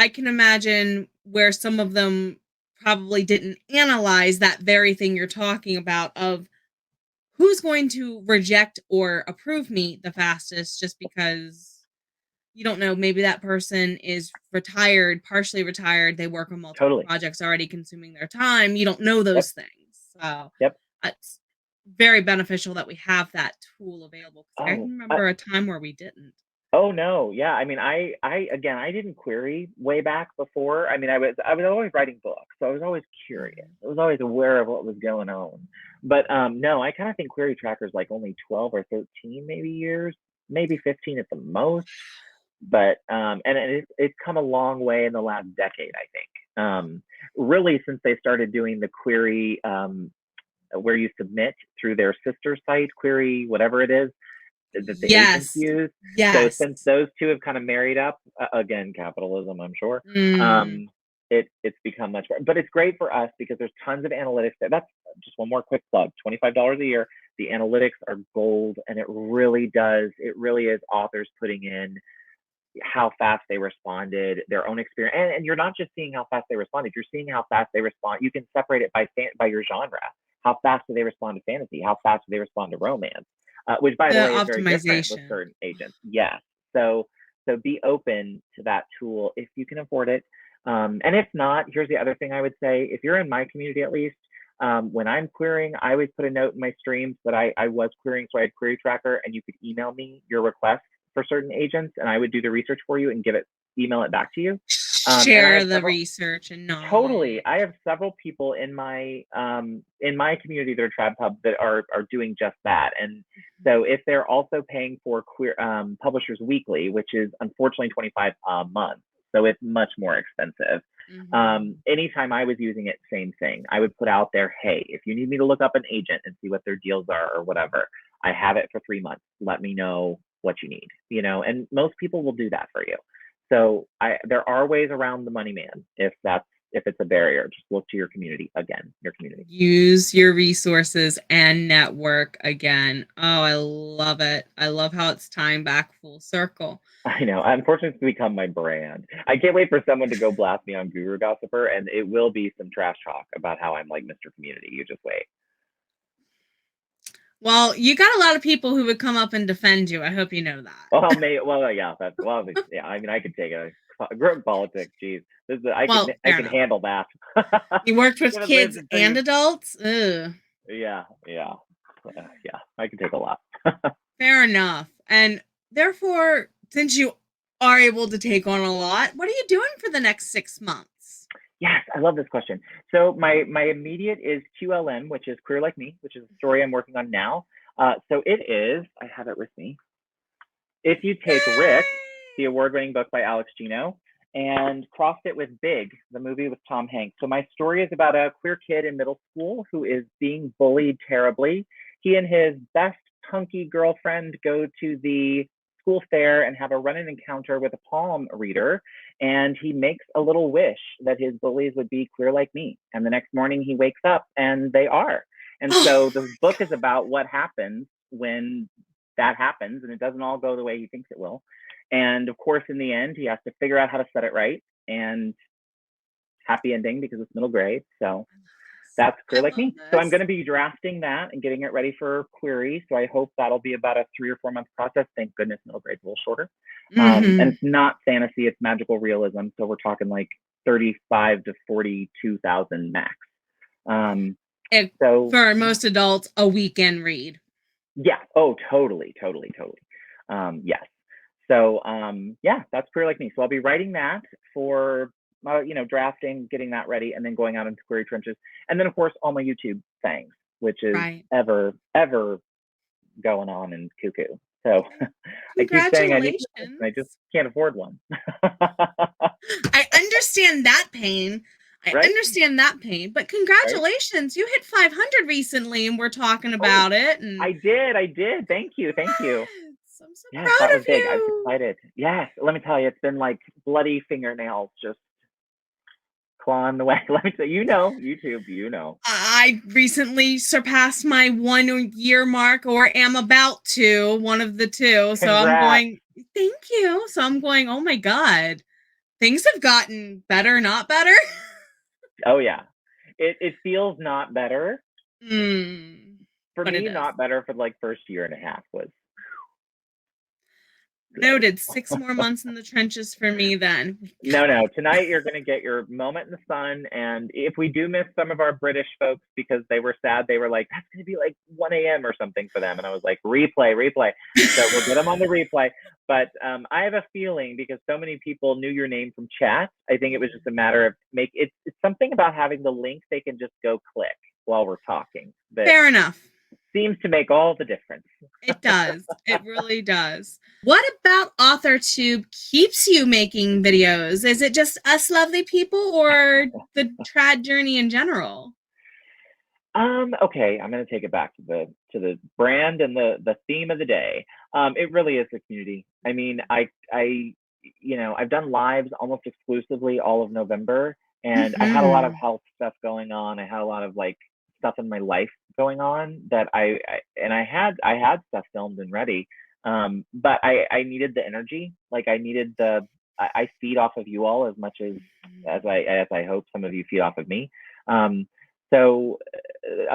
can imagine where some of them probably didn't analyze that very thing you're talking about of who's going to reject or approve me the fastest, just because you don't know, maybe that person is retired, partially retired, they work on multiple projects already consuming their time. You don't know those things. So it's very beneficial that we have that tool available. I can remember a time where we didn't. Oh no, yeah. I mean, again, I didn't query way back before. I mean, I was always writing books, so I was always curious. Mhm. I was always aware of what was going on. But no, I kind of think query trackers like only 12 or 13 maybe years, maybe 15 at the most. But and it's come a long way in the last decade, I think. Really, since they started doing the query where you submit through their sister site, query whatever it is that the agents Yes. use. So Yes. since those two have kind of married up, again, capitalism, I'm sure, Mm. it's become much better. But it's great for us because there's tons of analytics. That's just one more quick plug, $25 a year. The analytics are gold, and it really does. It really is authors putting in how fast they responded, their own experience, and you're not just seeing how fast they responded. You're seeing how fast they respond. You can separate it by your genre. How fast do they respond to fantasy? How fast do they respond to romance? Which, by the The way, is very different with optimization. certain agents. Yes. So be open to that tool if you can afford it. And if not, here's the other thing I would say: if you're in my community, at least. When I'm querying, I always put a note in my streams that I was querying, so I had Query Tracker, and you could email me your request for certain agents, and I would do the research for you and email it back to you. And I Share have the several. research and Totally, I knowledge. have several people in my community that are Trad Pub that are doing just that. And so if they're also paying for queer Publishers Weekly, which is unfortunately 25 a month, so it's much more expensive. Mm-hmm. Anytime I was using it, same thing. I would put out there, hey, if you need me to look up an agent and see what their deals are or whatever, I have it for 3 months. Let me know what you need, and most people will do that for you. So there are ways around the money man if it's a barrier. Just look to your community again, your community. Use your resources and network again. Oh, I love it. I love how it's tying back full circle. I know. Unfortunately, it's become my brand. I can't wait for someone to go blast me on Guru Gossiper, and it will be some trash talk about how I'm like Mr. Community. You just wait. Well, you got a lot of people who would come up and defend you. I hope you know Well, that. yeah, yeah. I mean, I could take a group politics. Geez, Well, I fair can enough. handle that. You worked with Give it kids listen to and you. adults? Ugh. Yeah, yeah, yeah. I can take a lot. Fair enough. And therefore, since you are able to take on a lot, what are you doing for the next 6 months? Yes, I love this question. So my immediate is QLM, which is Queer Like Me, which is a story I'm working on now. So it is. I have it with me. If you take Rick, the Yay! award-winning book by Alex Gino, and crossed it with Big, the movie with Tom Hanks. So my story is about a queer kid in middle school who is being bullied terribly. He and his best punky girlfriend go to the school fair and have a run-in encounter with a palm reader, and he makes a little wish that his bullies would be queer like me. And the next morning he wakes up and they are. And Oh so the my book is about what happens when that happens, and it doesn't all go the way he thinks it will. And of course, in the end, he has to figure out how to set it right, and happy ending because it's middle grade. So that's God. Queer I Like love Me. So I'm this. going to be drafting that and getting it ready for query. So I hope that'll be about a 3 or 4 month process. Thank goodness middle grade's a little shorter. And Mm-hmm. it's not fantasy; it's magical realism. So we're talking like 35 to 42,000 max. Um, so For yeah, most adults, a weekend read. yeah. Oh, totally, totally, totally. Yes. So yeah, that's Queer Like Me. So I'll be writing that for drafting, getting that ready, and then going out into query trenches, and then of course all my YouTube things, which is Right. ever going on and cuckoo. So I keep saying I need one, and I just Congratulations. can't afford one. I understand that pain. I Right? understand that pain, but Right? congratulations. You hit 500 recently and we're talking Oh, about it. And I did. I did. Thank you. Thank you. congrats. I'm so Yes, that proud was of big. I was you. excited. Yes, let me tell you, it's been like bloody fingernails just clawing the way. Let me tell you, YouTube, I recently surpassed my 1 year mark or am about to, one of the two. So I'm Congrats. going, thank you. So I'm going, oh my God, things have gotten better, not better. Oh yeah. It feels not better. For But it me, is. not better for like first year and a half was Noted. 6 more months in the trenches for me then. No. Tonight you're going to get your moment in the sun. And if we do miss some of our British folks because they were sad, they were like, that's going to be like 1 a.m. or something for them. And I was like, replay. So we'll get them on the replay. But I have a feeling because so many people knew your name from chat, I think it was just a matter of it's something about having the link they can just go click while we're talking. Fair enough. Seems to make all the difference. It does. It really does. What about Authortube keeps you making videos? Is it just us lovely people or the trad journey in general? Okay, I'm going to take it back to the brand and the theme of the day. It really is the community. I mean, I've done lives almost exclusively all of November, and I had a lot of health stuff going on. I had a lot of like stuff in my life going on that I had stuff filmed and ready. But I needed the energy. Like I needed I feed off of you all as much as I hope some of you feed off of me. So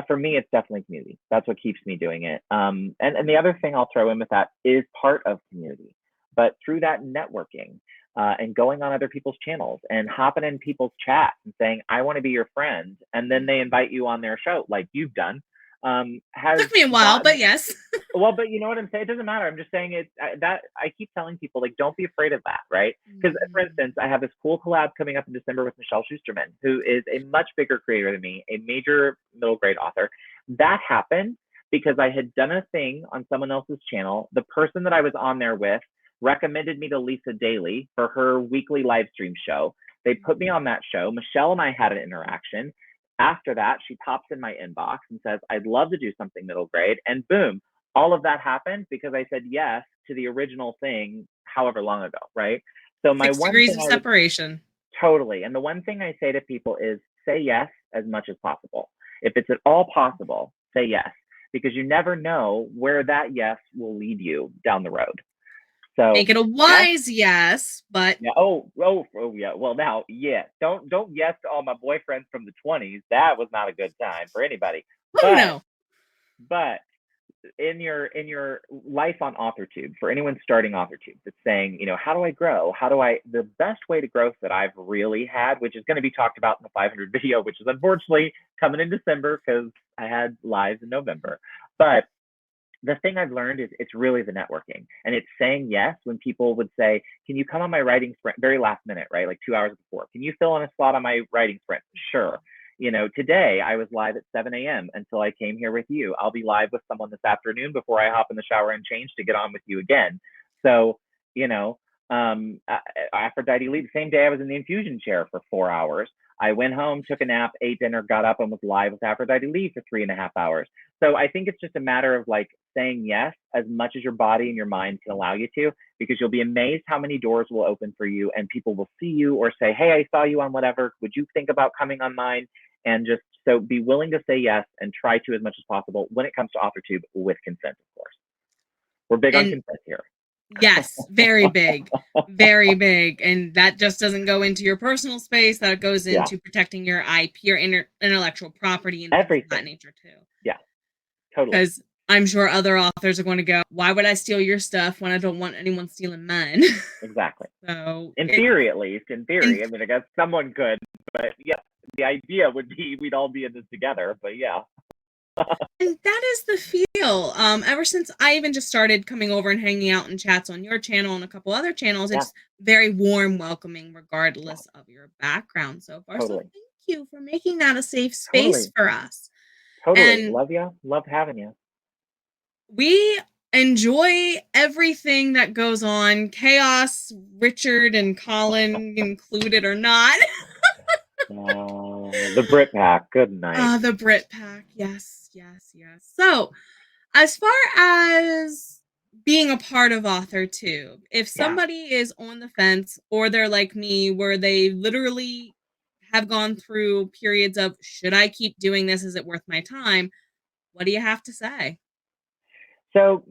for me, it's definitely community. That's what keeps me doing it. And the other thing I'll throw in with that is part of community, but through that networking and going on other people's channels and hopping in people's chats and saying, I want to be your friend. And then they invite you on their show like you've done. Took me a while, but yes. Well, but you know what I'm saying? It doesn't matter. I'm just saying that I keep telling people, like, don't be afraid of that, right? Because, for instance, I have this cool collab coming up in December with Michelle Schusterman, who is a much bigger creator than me, a major middle grade author. That happened because I had done a thing on someone else's channel. The person that I was on there with recommended me to Lisa Daly for her weekly live stream show. They put me on that show. Michelle and I had an interaction. After that, she pops in my inbox and says, I'd love to do something middle grade. And boom, all of that happened because I said yes to the original thing however long ago, right? So my 6 one degrees thing of separation. Totally. And the one thing I say to people is say yes as much as possible. If it's at all possible, say yes, because you never know where that yes will lead you down the road. So make it a wise yes, but yeah. Oh yeah. Well, now, yeah. Don't yes to all my boyfriends from the 20s. That was not a good time for anybody. Oh no. But in your life on Authortube, for anyone starting Authortube that's saying, how do I grow? The best way to growth that I've really had, which is going to be talked about in the 500 video, which is unfortunately coming in December because I had lives in November. But the thing I've learned is it's really the networking, and it's saying yes when people would say, can you come on my writing sprint? Very last minute, right? Like 2 hours before. Can you fill in a slot on my writing sprint? Sure. Today I was live at 7 a.m. until I came here with you. I'll be live with someone this afternoon before I hop in the shower and change to get on with you again. So, Aphrodite leave, the same day I was in the infusion chair for 4 hours. I went home, took a nap, ate dinner, got up and was live with Aphrodite Lee for 3.5 hours. So I think it's just a matter of like saying yes as much as your body and your mind can allow you to, because you'll be amazed how many doors will open for you and people will see you or say, hey, I saw you on whatever. Would you think about coming on mine? And just so be willing to say yes and try to as much as possible when it comes to Authortube with consent, of course. We're big on consent here. Yes, very big, very big. And that just doesn't go into your personal space. That goes into protecting your IP, your intellectual property, and everything of that nature too. Yeah, totally. Because I'm sure other authors are going to go, why would I steal your stuff when I don't want anyone stealing mine? Exactly. So in theory, at least, I mean, I guess someone could, but yeah, the idea would be we'd all be in this together, but yeah. And that is the feel. Ever since I even just started coming over and hanging out in chats on your channel and a couple other channels, it's very warm, welcoming, regardless of your background so far. Totally. So thank you for making that a safe space for us. Totally. Love you. Love having you. We enjoy everything that goes on, chaos, Richard and Colin included or not. The Brit Pack. Good night. The Brit Pack. Yes. So, as far as being a part of Authortube, if somebody is on the fence or they're like me, where they literally have gone through periods of, should I keep doing this? Is it worth my time? What do you have to say? So,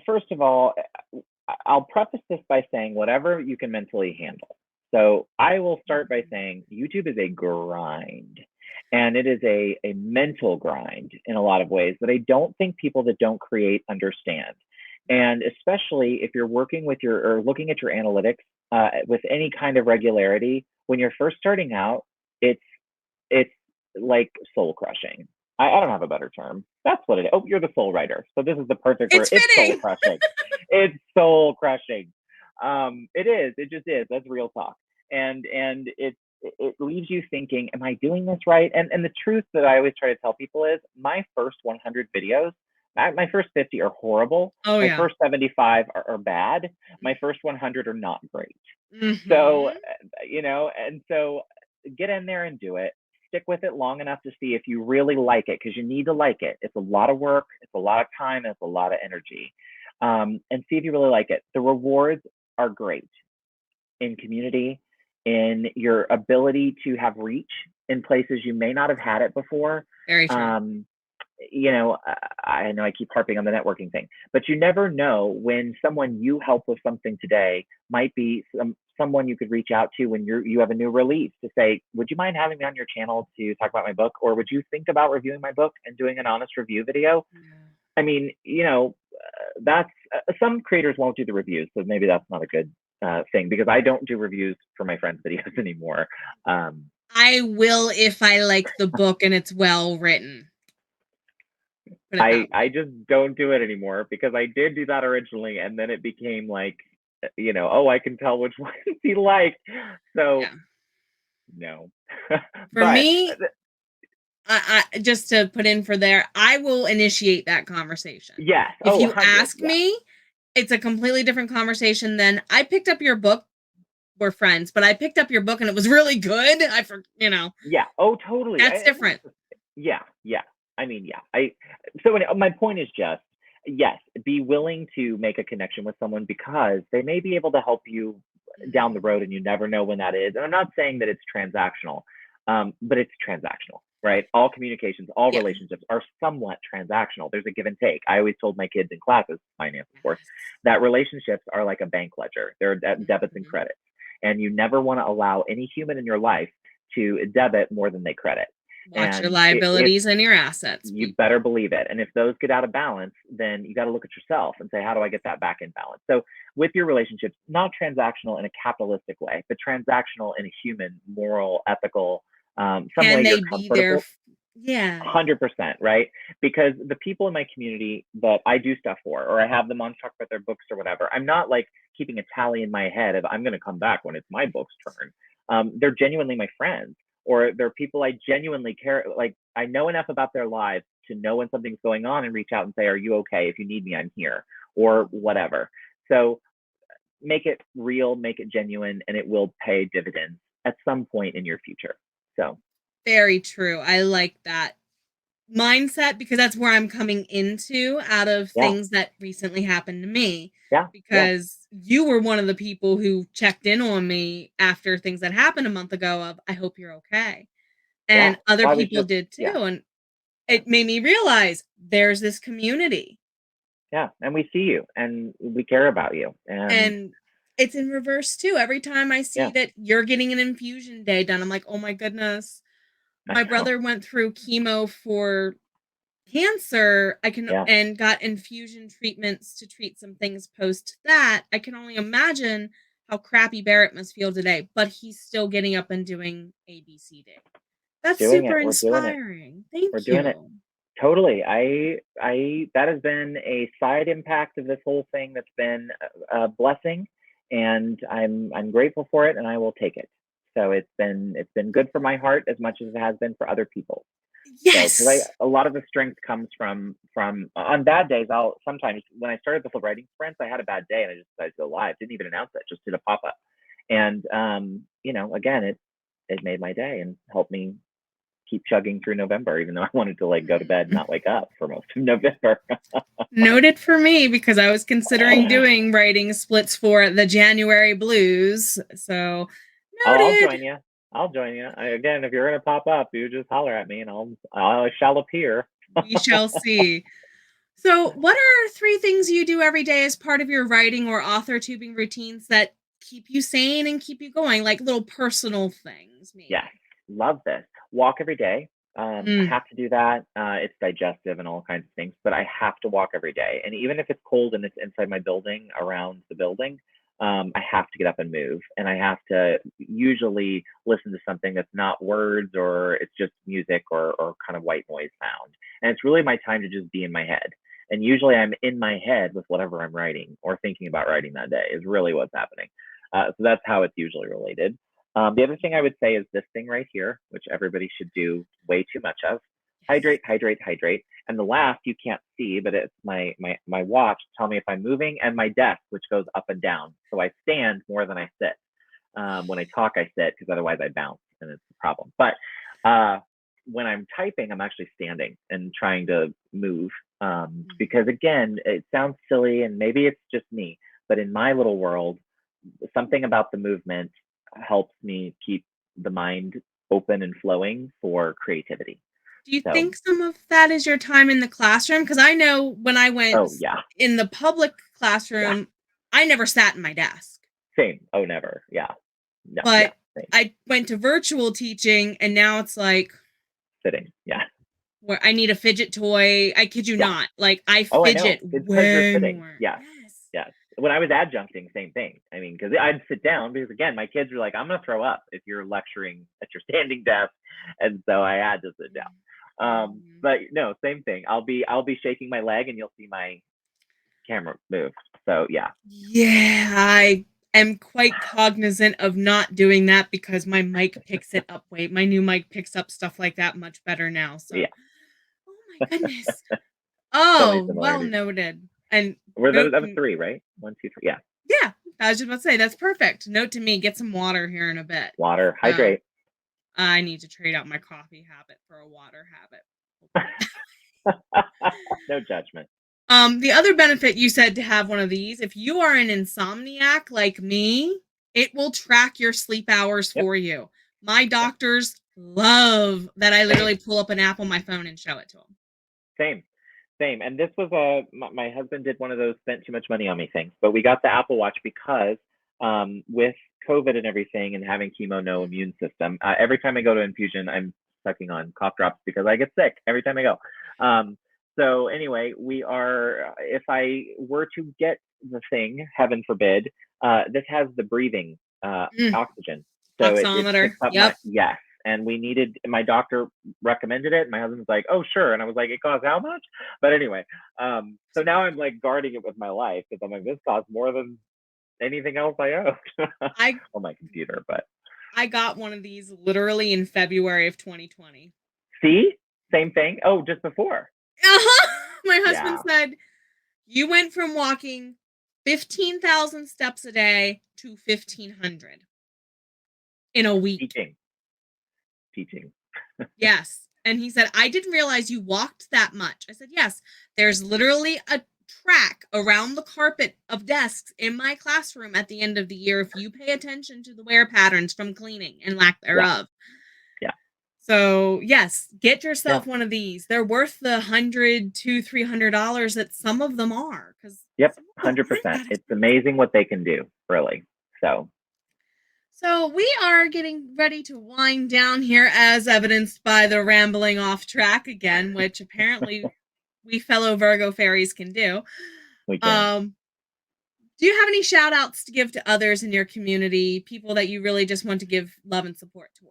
first of all, I'll preface this by saying whatever you can mentally handle. So I will start by saying YouTube is a grind, and it is a mental grind in a lot of ways that I don't think people that don't create understand. And especially if you're working with or looking at your analytics with any kind of regularity, when you're first starting out, it's it's like soul crushing. I don't have a better term. That's what it is. Oh, you're the soul writer. So this is the perfect word. It's It's soul fitting. crushing. It's soul crushing. It is. It just is. That's real talk. And it leaves you thinking, am I doing this right? And the truth that I always try to tell people is my first 100 videos, my first 50 are horrible. Oh My yeah. first 75 are bad. My first 100 are not great. So, Mm-hmm. and so get in there and do it. Stick with it long enough to see if you really like it, because you need to like it. It's a lot of work, it's a lot of time, it's a lot of energy. And see if you really like it. The rewards are great in community, in your ability to have reach in places you may not have had it before. Very true. I know I keep harping on the networking thing, but you never know when someone you help with something today might be someone you could reach out to when you have a new release to say, would you mind having me on your channel to talk about my book? Or would you think about reviewing my book and doing an honest review video? Yeah. I mean, that's some creators won't do the reviews, so maybe that's not a good thing, because I don't do reviews for my friends' videos anymore. I will if I like the book and it's well written. I just don't do it anymore, because I did do that originally, and then it became like, oh, I can tell which ones he liked. So yeah. no. For But me, I just to put in for there, I will initiate that conversation. yes. If Oh, you 100. ask Yeah. me, it's a completely different conversation than I picked up your book. We're friends, but I picked up your book and it was really good. Yeah. Oh, totally. That's different. Yeah. Yeah. I mean, yeah. So my point is just, yes, be willing to make a connection with someone, because they may be able to help you down the road, and you never know when that is. And I'm not saying that it's transactional, but it's transactional, right? All communications, all Yeah. relationships are somewhat transactional. There's a give and take. I always told my kids in classes, finance, of course, Yes. that relationships are like a bank ledger. They're debits and credits. And you never want to allow any human in your life to debit more than they credit. Watch your And liabilities and your assets. you better believe it. And if those get out of balance, then you got to look at yourself and say, how do I get that back in balance? So with your relationships, not transactional in a capitalistic way, but transactional in a human, moral, ethical, some Can way they you're be there? comfortable. Yeah. 100%, right? Because the people in my community that I do stuff for, or I have them on to talk about their books or whatever, I'm not like keeping a tally in my head of I'm going to come back when it's my book's turn. They're genuinely my friends, or they're people I genuinely care. Like, I know enough about their lives to know when something's going on and reach out and say, are you okay? If you need me, I'm here, or whatever. So make it real, make it genuine, and it will pay dividends at some point in your future. So Very true. I like that mindset because that's where I'm coming into out of yeah, things that recently happened to me. yeah, yeah, Because you were one of the people who checked in on me after things that happened a month ago of I hope you're okay. yeah. And other Well, I was people just, did too. yeah, And yeah. it made me realize there's this community. Yeah, and we see you and we care about you. And And it's in reverse too. Every time I see yeah, that you're getting an infusion day done, I'm like, oh my goodness. I My know. brother went through chemo for cancer. Yeah, And got infusion treatments to treat some things post that. I can only imagine how crappy Barrett must feel today, but he's still getting up and doing ABCD. That's doing it. super We're doing it. inspiring. We're Thank doing it. you. Totally. That has been a side impact of this whole thing that's been a blessing, and I'm grateful for it, and I will take it. So it's been good for my heart as much as it has been for other people. So, because Yes. a lot of the strength comes from on bad days. I'll sometimes, when I started the full writing sprints, I had a bad day and I just decided to go live. Didn't even announce it, just did a pop up, and again, it made my day and helped me keep chugging through November, even though I wanted to like go to bed and not wake up for most of November. Noted for me because I was considering doing writing splits for the January blues. So Oh, I'll noted. join you. I'll join you. Again, if you're gonna pop up, you just holler at me and I shall appear. We shall see. So, what are three things you do every day as part of your writing or author tubing routines that keep you sane and keep you going? Like little personal things, Yes, maybe. love this. Walk every day. I have to do that. It's digestive and all kinds of things, but I have to walk every day. And even if it's cold and it's inside my building, around the building, I have to get up and move. And I have to usually listen to something that's not words, or it's just music, or kind of white noise sound. And it's really my time to just be in my head. And usually I'm in my head with whatever I'm writing or thinking about writing that day is really what's happening. So that's how it's usually related. The other thing I would say is this thing right here, which everybody should do way too much of. Hydrate, hydrate, hydrate. And the last you can't see, but it's my watch to tell me if I'm moving, and my desk, which goes up and down. So I stand more than I sit. When I talk, I sit because otherwise I bounce, and it's a problem. But when I'm typing, I'm actually standing and trying to move, because again, it sounds silly, and maybe it's just me, but in my little world, something about the movement helps me keep the mind open and flowing for creativity. Do you think some of that is your time in the classroom? Because I know when I went in the public classroom, I never sat in my desk. Same. Oh, never. Yeah. No, but I went to virtual teaching, and now it's like sitting. Yeah. Where I need a fidget toy. I kid you not. Like I fidget way more. Yeah. Yes. When I was adjuncting, same thing. I mean, because I'd sit down because again, my kids were like, "I'm gonna throw up if you're lecturing at your standing desk," and so I had to sit down. But no, same thing. I'll be shaking my leg, and you'll see my camera move. So yeah. Yeah, I am quite cognizant of not doing that because my mic picks it up. My new mic picks up stuff like that much better now. So yeah. Oh my goodness. Oh, well noted. And that was 3, right? 1, 2, 3. Yeah. Yeah. I was just about to say that's perfect. Note to me, get some water here in a bit. Water, hydrate. I need to trade out my coffee habit for a water habit. No judgment. The other benefit you said to have one of these, if you are an insomniac like me, it will track your sleep hours for you. My doctors love that I literally pull up an app on my phone and show it to them. Same. And this was my husband did one of those spent too much money on me things, but we got the Apple Watch because with COVID and everything and having chemo, no immune system, every time I go to infusion, I'm sucking on cough drops because I get sick every time I go. So anyway, if I were to get the thing, heaven forbid, this has the breathing oxygen. So oximeter. Yes. And my doctor recommended it. My husband was like, "Oh, sure." And I was like, "It costs how much?" But anyway, so now I'm like guarding it with my life because I'm like, this costs more than anything else I owe on my computer. But I got one of these literally in February of 2020. See? Same thing. Oh, just before. My husband said, you went from walking 15,000 steps a day to 1,500 in a week. Teaching. Yes. And he said, I didn't realize you walked that much. I said, yes, there's literally a track around the carpet of desks in my classroom at the end of the year if you pay attention to the wear patterns from cleaning and lack thereof. Yeah. So yes, get yourself one of these. They're worth the $100 to $300 that some of them are. 100%. It's amazing what they can do, really. So we are getting ready to wind down here, as evidenced by the rambling off track again, which apparently we fellow Virgo fairies can do. We can. Do you have any shout outs to give to others in your community, people that you really just want to give love and support toward?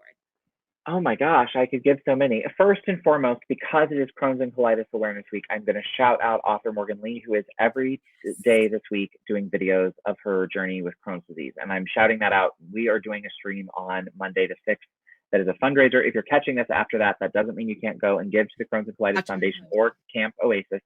Oh my gosh, I could give so many. First and foremost, because it is Crohn's and Colitis Awareness Week, I'm going to shout out author Morgan Lee, who is every day this week doing videos of her journey with Crohn's disease. And I'm shouting that out. We are doing a stream on Monday the 6th. That is a fundraiser. If you're catching this after that, that doesn't mean you can't go and give to the Crohn's and Colitis Foundation or Camp Oasis.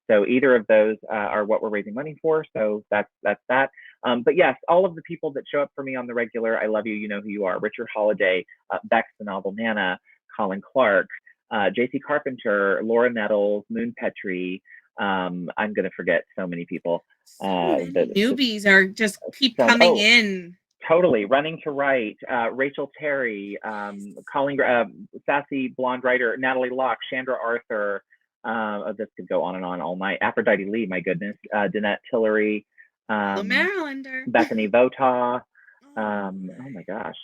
So either of those are what we're raising money for. So that's that. But yes, all of the people that show up for me on the regular, I love you. You know who you are. Richard Holiday, Bex the Novel Nana, Colin Clark, JC Carpenter, Laura Nettles, Moon Petrie. I'm going to forget so many people. Newbies are just keep coming in. Totally. Running to Write, Rachel Terry, Colleen, sassy blonde writer, Natalie Locke, Chandra Arthur. This could go on and on all night. Aphrodite Lee, my goodness. Danette Tillery. The Marylander. Bethany Vota. Oh my gosh.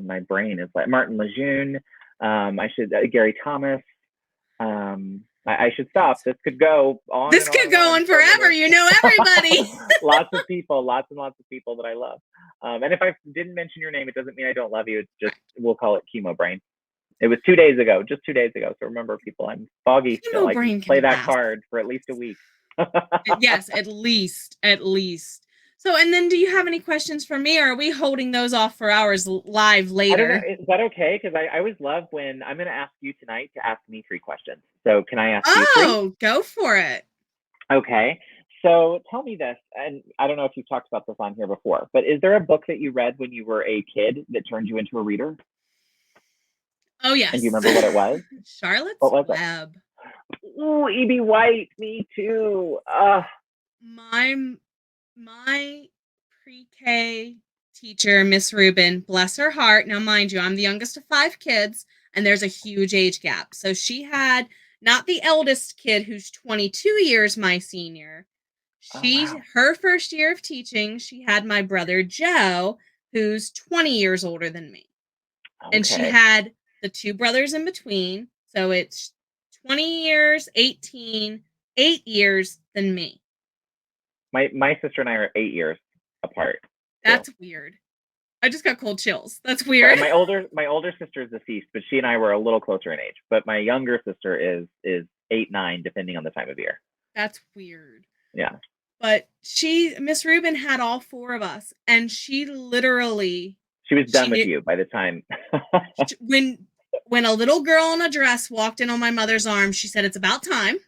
My brain is like Martin Lejeune. I should Gary Thomas. I should stop. This could go on. This and could go on and forever. You know everybody. Lots of people, lots and lots of people that I love. And if I didn't mention your name, it doesn't mean I don't love you. It's just we'll call it chemo brain. It was 2 days ago, just 2 days ago. So remember, people, I'm foggy still. I can play that card for at least a week. Yes, at least. So, and then do you have any questions for me, or are we holding those off for hours live later? I don't know. Is that okay? Because I always love when I'm going to ask you tonight to ask me 3 questions. So can I ask you 3? Oh, go for it. Okay. So tell me this, and I don't know if you've talked about this on here before, but is there a book that you read when you were a kid that turned you into a reader? Oh, yes. And do you remember what it was? Charlotte's Web. Ooh, E.B. White. Me too. My pre-K teacher, Miss Rubin, bless her heart. Now, mind you, I'm the youngest of 5 kids, and there's a huge age gap. So she had not the eldest kid, who's 22 years my senior. Her first year of teaching, she had my brother Joe, who's 20 years older than me. Okay. And she had the 2 brothers in between. So it's 20 years, 18, 8 years than me. My sister and I are 8 years apart. That's weird. I just got cold chills. That's weird. My older sister is deceased, but she and I were a little closer in age. But my younger sister is 8, 9, depending on the time of year. That's weird. Yeah. But Miss Rubin had all 4 of us, and she literally... She was done with you by the time. when a little girl in a dress walked in on my mother's arm, she said, "It's about time."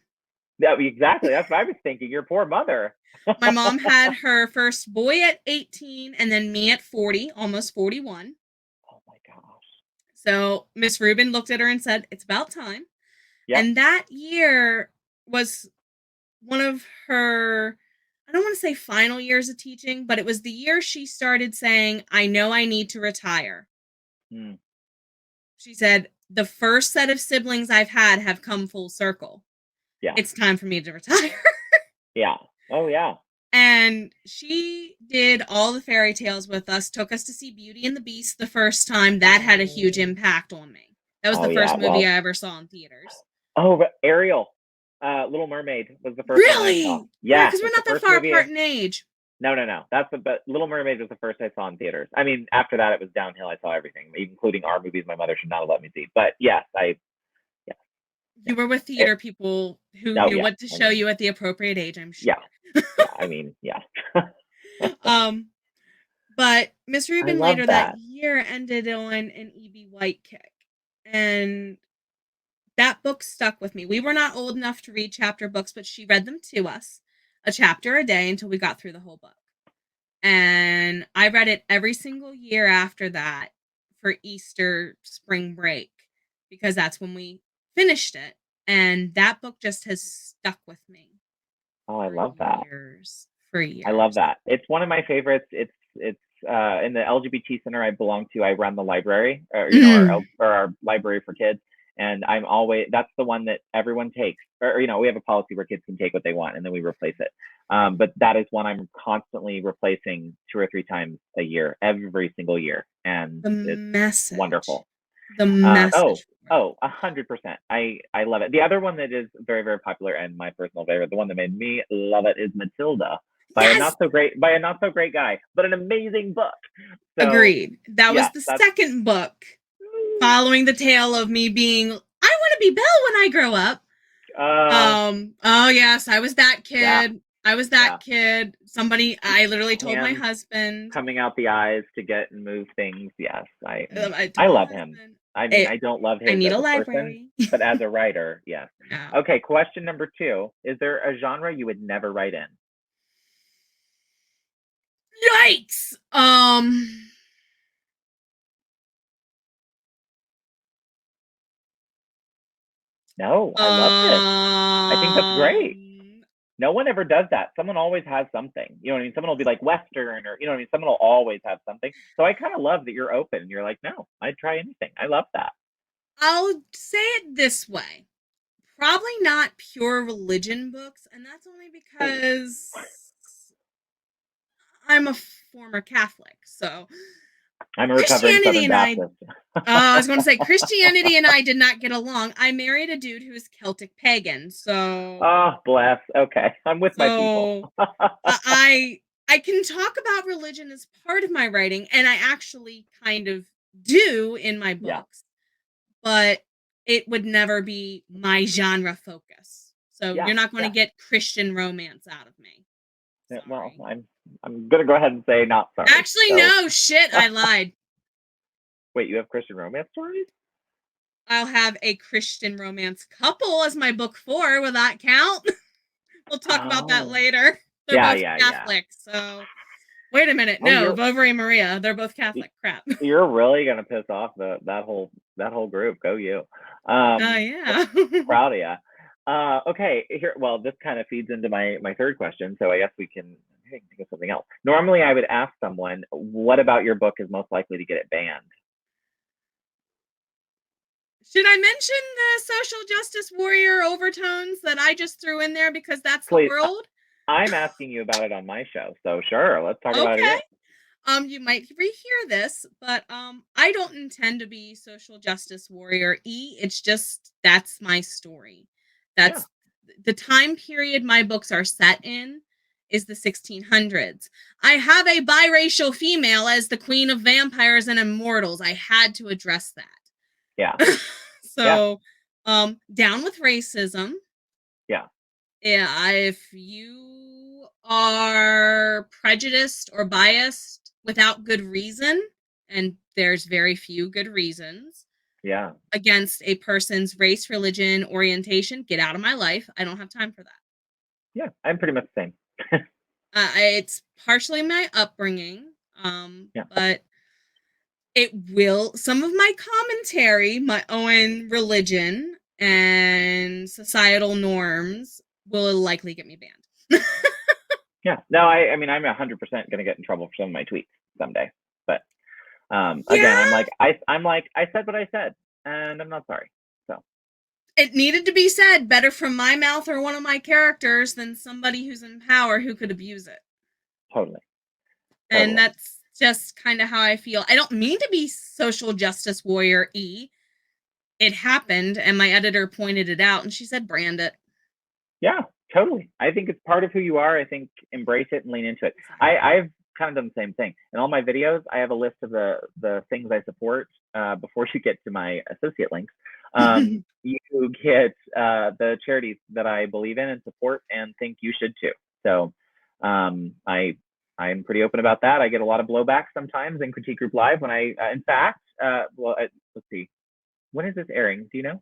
Yeah, exactly. That's what I was thinking. Your poor mother. My mom had her first boy at 18, and then me at 40, almost 41. Oh my gosh. So Miss Rubin looked at her and said, "It's about time." Yep. And that year was one of her, I don't want to say final years of teaching, but it was the year she started saying, "I know I need to retire." She said, "The first set of siblings I've had have come full circle. Yeah. It's time for me to retire." Yeah. Oh, yeah. And she did all the fairy tales with us, took us to see Beauty and the Beast the first time. That had a huge impact on me. That was the first movie I ever saw in theaters. Oh, but Ariel, Little Mermaid was the first really? one I saw. Yeah. Because we're not that far apart in age. No. But Little Mermaid was the first I saw in theaters. I mean, after that, it was downhill. I saw everything, including our movies my mother should not have let me see. But yes, you were with theater people who knew what to show you at the appropriate age, I'm sure. Yeah. I mean, yeah. But Miss Rubin later that year ended on an E.B. White kick. And that book stuck with me. We were not old enough to read chapter books, but she read them to us, a chapter a day, until we got through the whole book. And I read it every single year after that for Easter, spring break, because that's when we finished it. And that book just has stuck with me. Oh, I love that. For years. I love that. It's one of my favorites. It's in the LGBT center I belong to. I run the library, or our library for kids. And that's the one that everyone takes, or, we have a policy where kids can take what they want and then we replace it. But that is one I'm constantly replacing 2 or 3 times a year, every single year. And it's wonderful. The message. 100%. I love it. The other one that is very, very popular and my personal favorite, the one that made me love it, is Matilda by a not so great guy, but an amazing book. So, agreed. That was the second book following the tale of me being, I want to be Belle when I grow up. Oh yes, I was that kid. Yeah. I was that kid. I literally told my husband. Coming out the eyes to get and move things. Yes, I love him. I mean, I don't love him as a library. Person, but as a writer, yes. No. Okay, question number 2. Is there a genre you would never write in? Yikes! No, I love it. I think that's great. No one ever does that. Someone always has something. You know what I mean? Someone will be like Western, or someone will always have something. So I kind of love that you're open. You're like, no, I'd try anything. I love that. I'll say it this way. Probably not pure religion books, and that's only because I'm a former Catholic. So I'm a recovering Southern Baptist. I was going to say, Christianity and I did not get along. I married a dude who is Celtic pagan, so. Oh, bless. Okay, I'm with my people. I can talk about religion as part of my writing, and I actually kind of do in my books, but it would never be my genre focus. So you're not going to get Christian romance out of me. Sorry. Well, I'm gonna go ahead and say not sorry. Actually, no, shit, I lied. Wait, you have Christian romance stories? I'll have a Christian romance couple as my book 4. Will that count? We'll talk about that later. They're both Catholic, so. Wait a minute. No, Bovary and Maria, they're both Catholic. Crap. You're really gonna piss off that whole group. Go you. Yeah. Proud of ya. Okay, here. Well, this kind of feeds into my third question, so I guess we can think of something else. Normally, I would ask someone, "What about your book is most likely to get it banned?" Should I mention the social justice warrior overtones that I just threw in there because that's the world? I'm asking you about it on my show, so sure, let's talk about it again. You might rehear this, but I don't intend to be social justice warrior E. It's just that's my story. That's the time period my books are set in is the 1600s. I have a biracial female as the queen of vampires and immortals. I had to address that. Yeah. So, down with racism. Yeah. Yeah, if you are prejudiced or biased without good reason, and there's very few good reasons, against a person's race, religion, orientation, get out of my life. I don't have time for that. Yeah, I'm pretty much the same. It's partially my upbringing, but some of my commentary, my own religion and societal norms will likely get me banned. Yeah. No, I mean, I'm 100% going to get in trouble for some of my tweets someday. But again, I'm like, I said what I said, and I'm not sorry. So it needed to be said better from my mouth or one of my characters than somebody who's in power who could abuse it. Totally. And that's just kind of how I feel. I don't mean to be social justice warrior E. It happened, and my editor pointed it out, and she said, brand it. Yeah, totally. I think it's part of who you are. I think embrace it and lean into it. I've kind of done the same thing. In all my videos, I have a list of the things I support before you get to my associate links. You get the charities that I believe in and support and think you should too. So I'm pretty open about that. I get a lot of blowback sometimes in Critique Group Live when in fact, let's see. When is this airing? Do you know?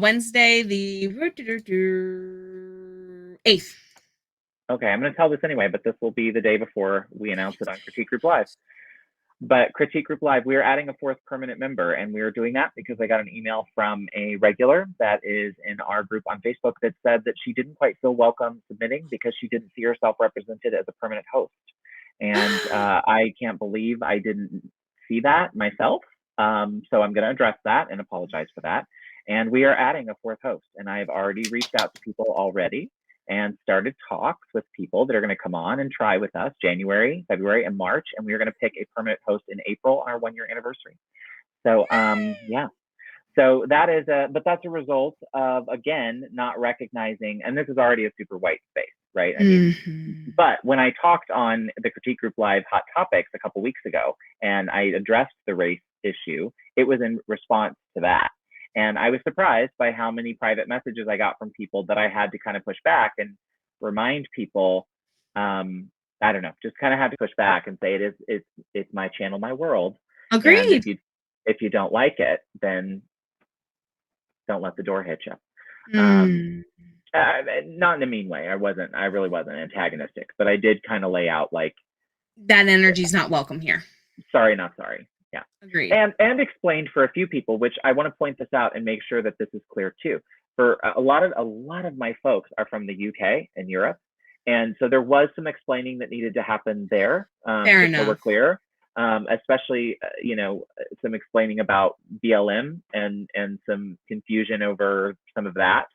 Wednesday, the 8th. Okay, I'm going to tell this anyway, but this will be the day before we announce it on Critique Group Live. But Critique Group Live, we are adding a 4th permanent member, and we are doing that because I got an email from a regular that is in our group on Facebook that said that she didn't quite feel welcome submitting because she didn't see herself represented as a permanent host. And I can't believe I didn't see that myself. So I'm going to address that and apologize for that. And we are adding a 4th host, and I've already reached out to people already and started talks with people that are going to come on and try with us January, February, and March. And we are going to pick a permanent host in April on our 1-year anniversary. So, yeah. So that is but that's a result of, again, not recognizing, and this is already a super white space, right? I mean, but when I talked on the Critique Group Live Hot Topics a couple weeks ago, and I addressed the race issue, it was in response to that. And I was surprised by how many private messages I got from people that I had to kind of push back and remind people, I don't know, just kind of had to push back and say it's my channel, my world. Agreed. And if you don't like it, then don't let the door hit you. Not in a mean way. I really wasn't antagonistic, but I did kind of lay out like that energy's not welcome here. Sorry, not sorry. Yeah. Agreed. And explained for a few people, which I want to point this out and make sure that this is clear too. For a lot of my folks are from the UK and Europe, and so there was some explaining that needed to happen there. Fair enough. So we're clear. Especially, some explaining about BLM and some confusion over some of that.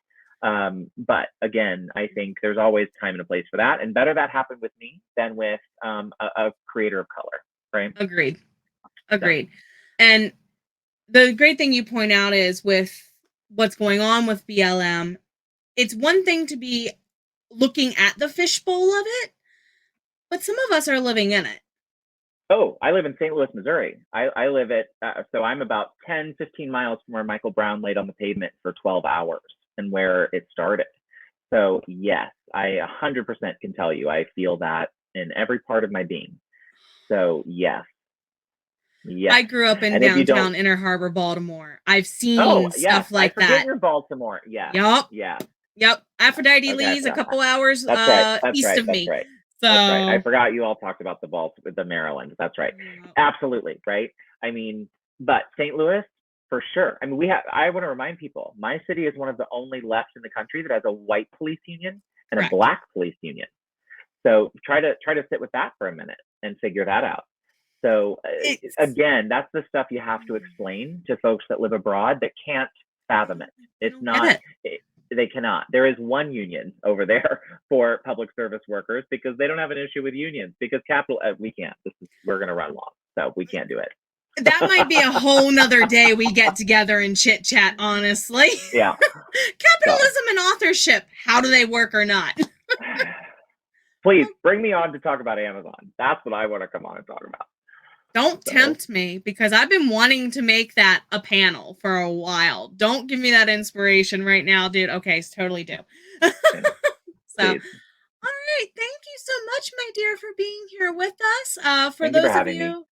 But again, I think there's always time and a place for that, and better that happened with me than with a creator of color, right? Agreed. Agreed. And the great thing you point out is with what's going on with BLM, it's one thing to be looking at the fishbowl of it, but some of us are living in it. Oh, I live in St. Louis, Missouri. I live at, so I'm about 10, 15 miles from where Michael Brown laid on the pavement for 12 hours and where it started. So yes, I 100% can tell you, I feel that in every part of my being. So yes. Yes. I grew up in downtown Inner Harbor, Baltimore. I've seen stuff like that. I forget you're Baltimore. Yeah. Yep. Yeah. Yep. Aphrodite Lee's a couple hours east of me. Right. So that's right. I forgot you all talked about the Maryland. That's right. Absolutely. Right. I mean, but St. Louis, for sure. I mean, I want to remind people, my city is one of the only left in the country that has a white police union and a black police union. So try to sit with that for a minute and figure that out. So again, that's the stuff you have to explain to folks that live abroad that can't fathom it. It's not. They cannot. There is one union over there for public service workers because they don't have an issue with unions because we can't. We're going to run long, so we can't do it. That might be a whole nother day we get together and chit chat, honestly. Yeah. Capitalism and authorship. How do they work or not? Please bring me on to talk about Amazon. That's what I want to come on and talk about. Don't tempt me because I've been wanting to make that a panel for a while. Don't give me that inspiration right now, dude. Okay, totally do. So, all right. Thank you so much, my dear, for being here with us. For those of you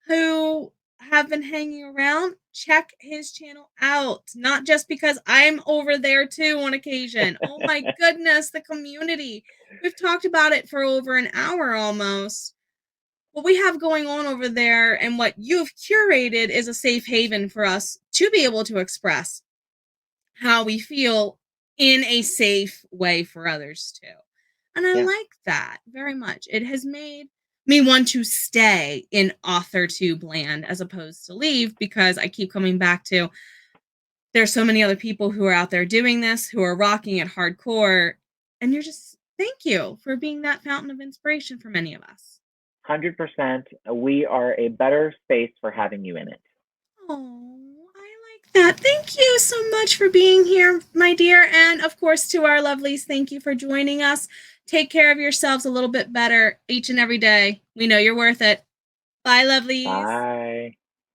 who have been hanging around, check his channel out. Not just because I'm over there too on occasion. Oh my goodness, the community. We've talked about it for over an hour almost. What we have going on over there and what you've curated is a safe haven for us to be able to express how we feel in a safe way for others too. And I like that very much. It has made me want to stay in Authortube land as opposed to leave because I keep coming back to there's so many other people who are out there doing this, who are rocking it hardcore. And thank you for being that fountain of inspiration for many of us. 100%. We are a better space for having you in it. Oh, I like that. Thank you so much for being here, my dear. And of course, to our lovelies, thank you for joining us. Take care of yourselves a little bit better each and every day. We know you're worth it. Bye, lovelies. Bye.